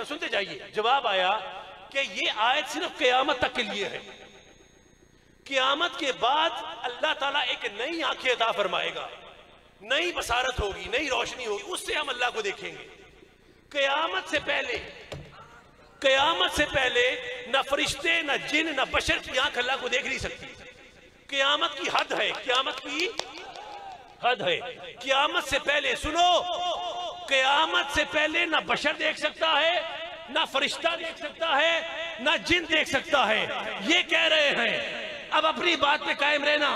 سنتے جائیے، جواب آیا کہ یہ آیت صرف قیامت تک کے لیے ہے۔ قیامت کے بعد اللہ تعالیٰ ایک نئی آنکھیں عطا فرمائے گا، نئی بصارت ہوگی، نئی روشنی ہوگی، اس سے ہم اللہ کو دیکھیں گے۔ قیامت سے پہلے نہ فرشتے، نہ جن، نہ بشر کی آنکھ اللہ کو دیکھ نہیں سکتی۔ قیامت کی حد ہے، قیامت کی حد ہے۔ قیامت سے پہلے سنو، قیامت سے پہلے نہ بشر دیکھ سکتا ہے، نہ فرشتہ دیکھ سکتا ہے، نہ جن دیکھ سکتا ہے، یہ کہہ رہے ہیں۔ اب اپنی بات پہ قائم رہنا۔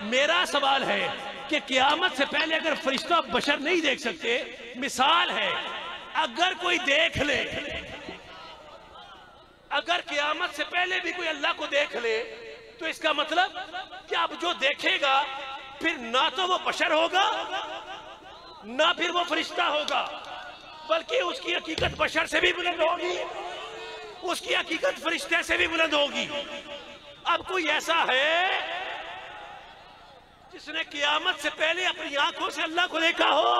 میرا سوال ہے کہ قیامت سے پہلے اگر فرشتہ بشر نہیں دیکھ سکتے، مثال ہے اگر کوئی دیکھ لے، اگر قیامت سے پہلے بھی کوئی اللہ کو دیکھ لے تو اس کا مطلب کہ اب جو دیکھے گا پھر نہ تو وہ بشر ہوگا نہ پھر وہ فرشتہ ہوگا، بلکہ اس کی حقیقت بشر سے بھی بلند ہوگی، اس کی حقیقت فرشتے سے بھی بلند ہوگی۔ اب کوئی ایسا ہے جس نے قیامت سے پہلے اپنی آنکھوں سے اللہ کو دیکھا ہو؟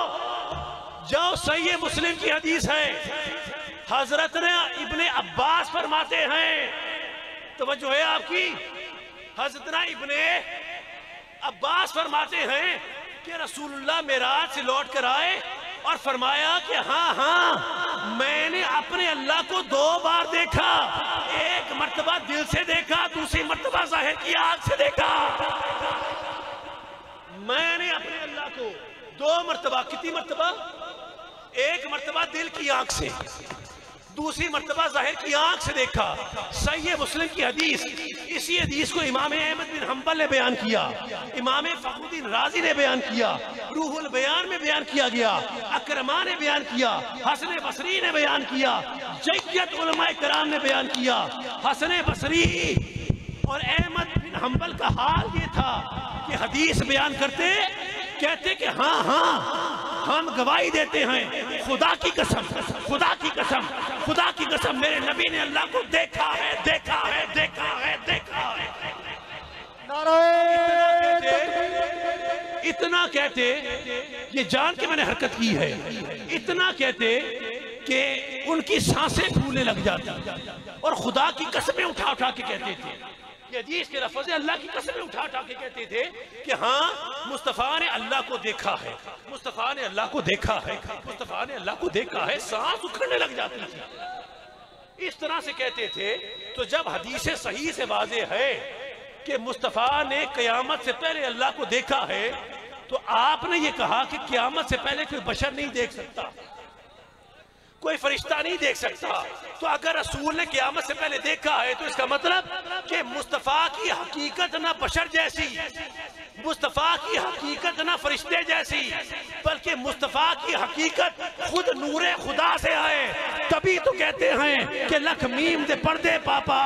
جاؤ، صحیح مسلم کی حدیث ہے، حضرت ابن عباس فرماتے ہیں، توجہ ہے آپ کی، حضرت ابن عباس فرماتے ہیں کہ رسول اللہ معراج سے لوٹ کر آئے اور فرمایا کہ ہاں میں نے اپنے اللہ کو 2 بار دیکھا، ایک مرتبہ دل سے دیکھا، دوسری مرتبہ ظاہر کی آنکھ سے دیکھا۔ میں نے اپنے اللہ کو 2 مرتبہ، کتنی مرتبہ؟ ایک مرتبہ دل کی آنکھ سے، دوسری مرتبہ ظاہر کی آنکھ سے دیکھا۔ صحیح مسلم کی حدیث، اسی حدیث کو امام احمد بن حنبل نے بیان کیا، امام فخر الدین رازی نے بیان کیا، روح البیان میں بیان کیا گیا، اکرما نے بیان کیا، حسن بصری نے بیان کیا، جیت علماء کرام نے بیان کیا۔ حسن بصری اور احمد بن حنبل کا حال یہ تھا کہ حدیث بیان کرتے کہتے کہ ہاں ہم گواہی دیتے ہیں، خدا کی قسم، خدا کی قسم، خدا کی قسم، میرے نبی نے اللہ کو دیکھا ہے، دیکھا ہے، دیکھا ہے، دیکھا ہے۔ اتنا کہتے، یہ جان کے میں نے حرکت کی ہے، اتنا کہتے کہ ان کی سانسیں پھولنے لگ جاتی اور خدا کی قسمیں اٹھا اٹھا کے کہتے تھے، یہ حدیث کے لفظ اللہ کی قسمیں اٹھا اٹھا کے کہتے تھے کہ ہاں مصطفیٰ نے اللہ کو دیکھا ہے، مصطفیٰ نے اللہ کو دیکھا ہے، مصطفیٰ نے اللہ کو دیکھا ہے، سانس اکھڑنے لگ جاتی تھی، اس طرح سے کہتے تھے۔ تو جب حدیث صحیح سے واضح ہے کہ مصطفیٰ نے قیامت سے پہلے اللہ کو دیکھا ہے، تو آپ نے یہ کہا کہ قیامت سے پہلے کوئی بشر نہیں دیکھ سکتا، کوئی فرشتہ نہیں دیکھ سکتا، تو اگر رسول نے قیامت سے پہلے دیکھا ہے تو اس کا مطلب کہ مصطفیٰ کی حقیقت نہ بشر جیسی، مصطفیٰ کی حقیقت نہ فرشتے جیسی، بلکہ مصطفیٰ کی حقیقت خود نور خدا سے آئے۔ تبھی تو کہتے ہیں کہ لکھ میم دے پردے پاپا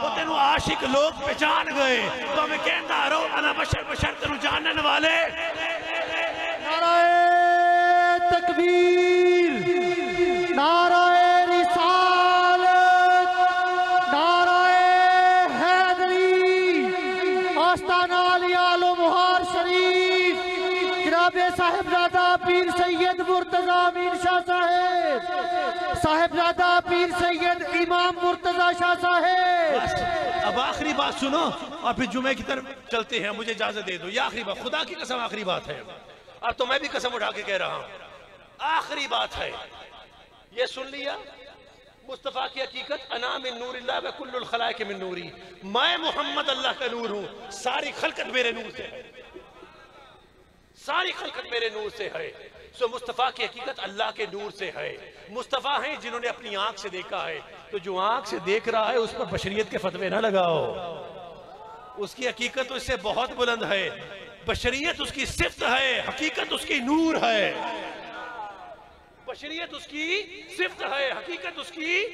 وہ تینوں عاشق لوگ پہچان گئے، تو ہمیں کہنا رو انا بشر بشر تینوں جانن والے۔ نعرہ تکبیر، نعرہ رسالت، نعرہ حیدری، آستانہ علی آل و مہار شریف، جناب صاحبزادہ پیر سید مرتضی امین شاہ صاحب، صاحبزادہ پیر سید امام مرتضی شاہ صاحب۔ اب آخری بات سنو اور پھر جمعے کی طرف چلتے ہیں، مجھے اجازت دے دو، یہ آخری بات، خدا کی قسم آخری بات ہے، اب تو میں بھی قسم اٹھا کے کہہ رہا ہوں، آخری بات ہے، یہ سن لیا مصطفیٰ کی حقیقت، انا من نور اللہ و کل الخلائق من نوری، میں محمد اللہ کا نور ہوں، ساری خلقت میرے نور سے ہے، ساری خلقت میرے نور سے ہے۔ سو مصطفیٰ کی حقیقت اللہ کے نور سے ہے، مصطفیٰ ہیں جنہوں نے اپنی آنکھ سے دیکھا ہے، تو جو آنکھ سے دیکھ رہا ہے اس پر بشریت کے فتوے نہ لگاؤ، اس کی حقیقت اس سے بہت بلند ہے، بشریت اس کی صفت ہے، حقیقت اس کی نور ہے، بشریت اس کی صفت ہے، حقیقت اس کی،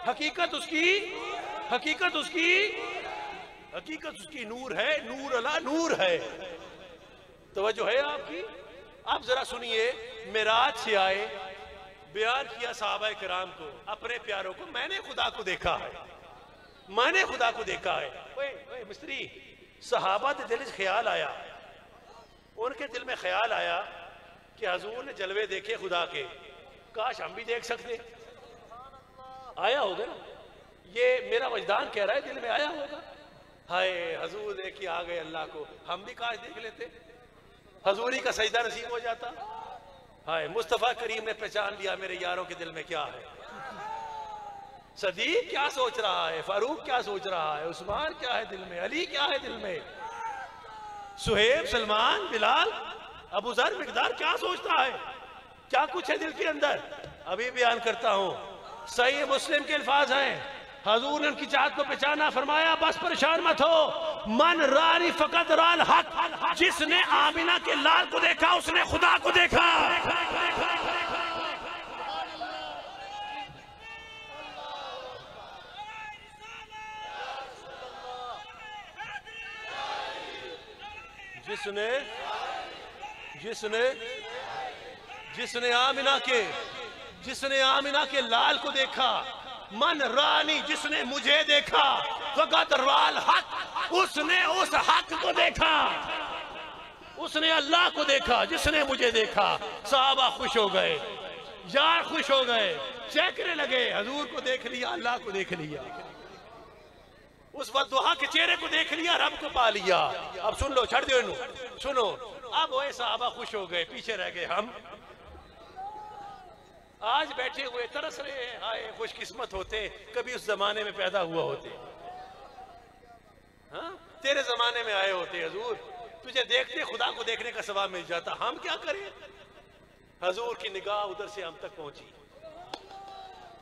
حقیقت اس کی، حقیقت اس کی، حقیقت اس کی نور ہے، نور اللہ نور ہے۔ توجہ ہے آپ کی؟ آپ ذرا سنیے، معراج سے آئے، بیان کیا صحابہ کرام کو، اپنے پیاروں کو، میں نے خدا کو دیکھا ہے، میں نے خدا کو دیکھا ہے۔ اوے مستری، صحابہ کے دل میں خیال آیا، ان کے دل میں خیال آیا کہ حضور نے جلوے دیکھے خدا کے، کاش ہم بھی دیکھ سکتے، آیا ہوگا نا، یہ میرا وجدان کہہ رہا ہے دل میں آیا ہوگا، ہائے حضور دیکھ کے آ گئے اللہ کو، ہم بھی کاش دیکھ لیتے، حضوری کا سجدہ نصیب ہو جاتا، ہائے مصطفیٰ کریم نے پہچان لیا میرے یاروں کے دل میں کیا ہے، صدیق کیا سوچ رہا ہے، فاروق کیا سوچ رہا ہے، عثمان کیا ہے دل میں، علی کیا ہے دل میں، صہیب، سلمان، بلال، ابو ذر، مقدار کیا سوچتا ہے، کیا کچھ ہے دل کے اندر، ابھی بیان کرتا ہوں۔ صحیح مسلم کے الفاظ ہیں، حضور نے ان کی چاہت کو پہچانا، فرمایا بس پریشان مت ہو، من رانی فقط رال حق، جس نے آمینہ کے لال کو دیکھا اس نے خدا کو دیکھا۔ جس نے آمینہ کے لال کو دیکھا، من رانی، جس نے مجھے دیکھا، فقط رال حق، اس نے اس حق کو دیکھا، اس نے اللہ کو دیکھا جس نے مجھے دیکھا۔ صحابہ خوش ہو گئے، یار خوش ہو گئے، چہکنے لگے، حضور کو دیکھ لیا، اللہ کو دیکھ لیا، اس والدہا کے چہرے کو دیکھ لیا، رب کو پا لیا۔ اب سن لو، چھڑ دیو انہوں، سنو، اب وہ صحابہ خوش ہو گئے، پیچھے رہ گئے ہم۔ آج بیٹھے ہوئے ترس رہے ہیں، ہائے خوش قسمت ہوتے کبھی اس زمانے میں پیدا ہوا ہوتے، ہاں تیرے زمانے میں آئے ہوتے، حضور تجھے دیکھتے خدا کو دیکھنے کا ثواب مل جاتا، ہم کیا کریں؟ حضور کی نگاہ ادھر سے ہم تک پہنچی۔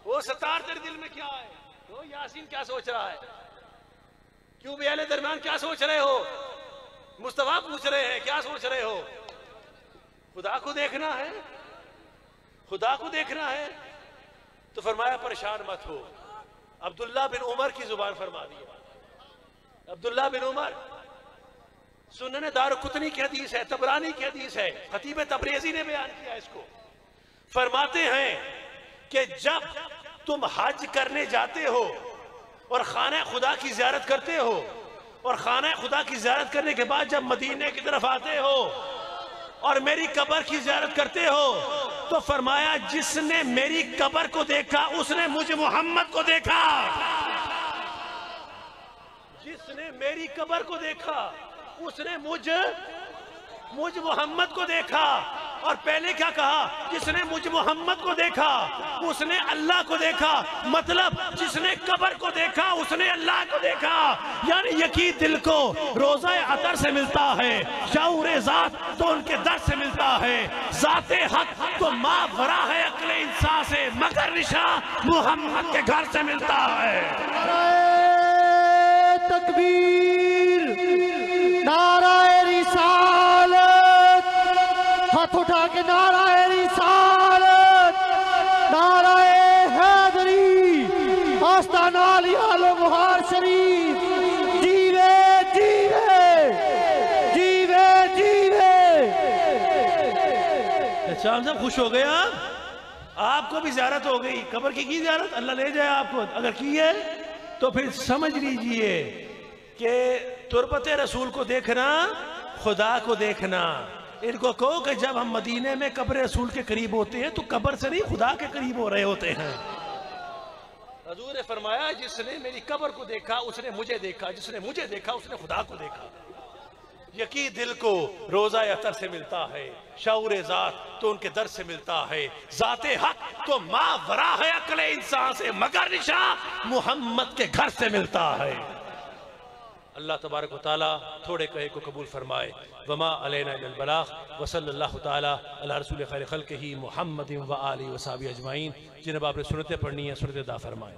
وہ ستار تیرے دل میں کیا ہے؟ وہ یاسین کیا سوچ رہا ہے؟ کیوں بھی اہل درمیان کیا سوچ رہے ہو؟ مصطفیٰ پوچھ رہے ہیں کیا سوچ رہے ہو؟ خدا کو دیکھنا ہے، خدا کو دیکھنا ہے۔ تو فرمایا پریشان مت ہو۔ عبداللہ بن عمر کی زبان فرما دیا، عبداللہ بن عمر، سنن دارقطنی کی حدیث ہے، طبرانی کی حدیث ہے، خطیب تبریزی نے بیان کیا اس کو، فرماتے ہیں کہ جب تم حج کرنے جاتے ہو اور خانہ خدا کی زیارت کرتے ہو، اور خانہ خدا کی زیارت کرنے کے بعد جب مدینے کی طرف آتے ہو اور میری قبر کی زیارت کرتے ہو، تو فرمایا جس نے میری قبر کو دیکھا اس نے مجھ محمد کو دیکھا، جس نے میری قبر کو دیکھا اس نے مجھ محمد کو دیکھا۔ اور پہلے کیا کہا؟ جس نے مجھ محمد کو دیکھا اس نے اللہ کو دیکھا، مطلب جس نے قبر کو دیکھا اس نے اللہ کو دیکھا۔ یعنی یقین دل کو روزہ عطر سے ملتا ہے، شعور ذات تو ان کے در سے ملتا ہے، ذات حق تو ما ورا ہے عقل انسان سے، مگر نشاں محمد کے گھر سے ملتا ہے۔ نعرہ تکبیر، نعرہ رسالت، ہاتھ اٹھا کے نعرہ رسالت، نعرہ حیدری، آستانہ علی آل مہار شریف، جیوے جیوے جیوے جیوے۔ شام صاحب خوش ہو گیا، آپ کو بھی زیارت ہو گئی، قبر کی زیارت، اللہ لے جائے آپ کو، اگر کی ہے تو پھر سمجھ لیجئے کہ تربت رسول کو دیکھنا خدا کو دیکھنا۔ ان کو کہو کہ جب ہم مدینے میں قبر رسول کے قریب ہوتے ہیں تو قبر سے نہیں خدا کے قریب ہو رہے ہوتے ہیں۔ حضور نے فرمایا جس نے میری قبر کو دیکھا اس نے مجھے دیکھا، جس نے مجھے دیکھا اس نے خدا کو دیکھا۔ یقین دل کو روزہ عطر سے ملتا ہے، شعور ذات تو ان کے در سے ملتا ہے، ذات حق تو ما ورا ہے عقل انسان سے، مگر نشاں محمد کے گھر سے ملتا ہے۔ اللہ تبارک و تعالیٰ تھوڑے کہے کو قبول فرمائے۔ وما علینا الا البلاغ، وصلی اللہ تعالیٰ علی رسول خیر خلقہ محمد و آلہ و صحبہ اجمعین۔ جناب آپ نے سنتیں پڑھنی ہیں، سنتیں ادا فرمائیں۔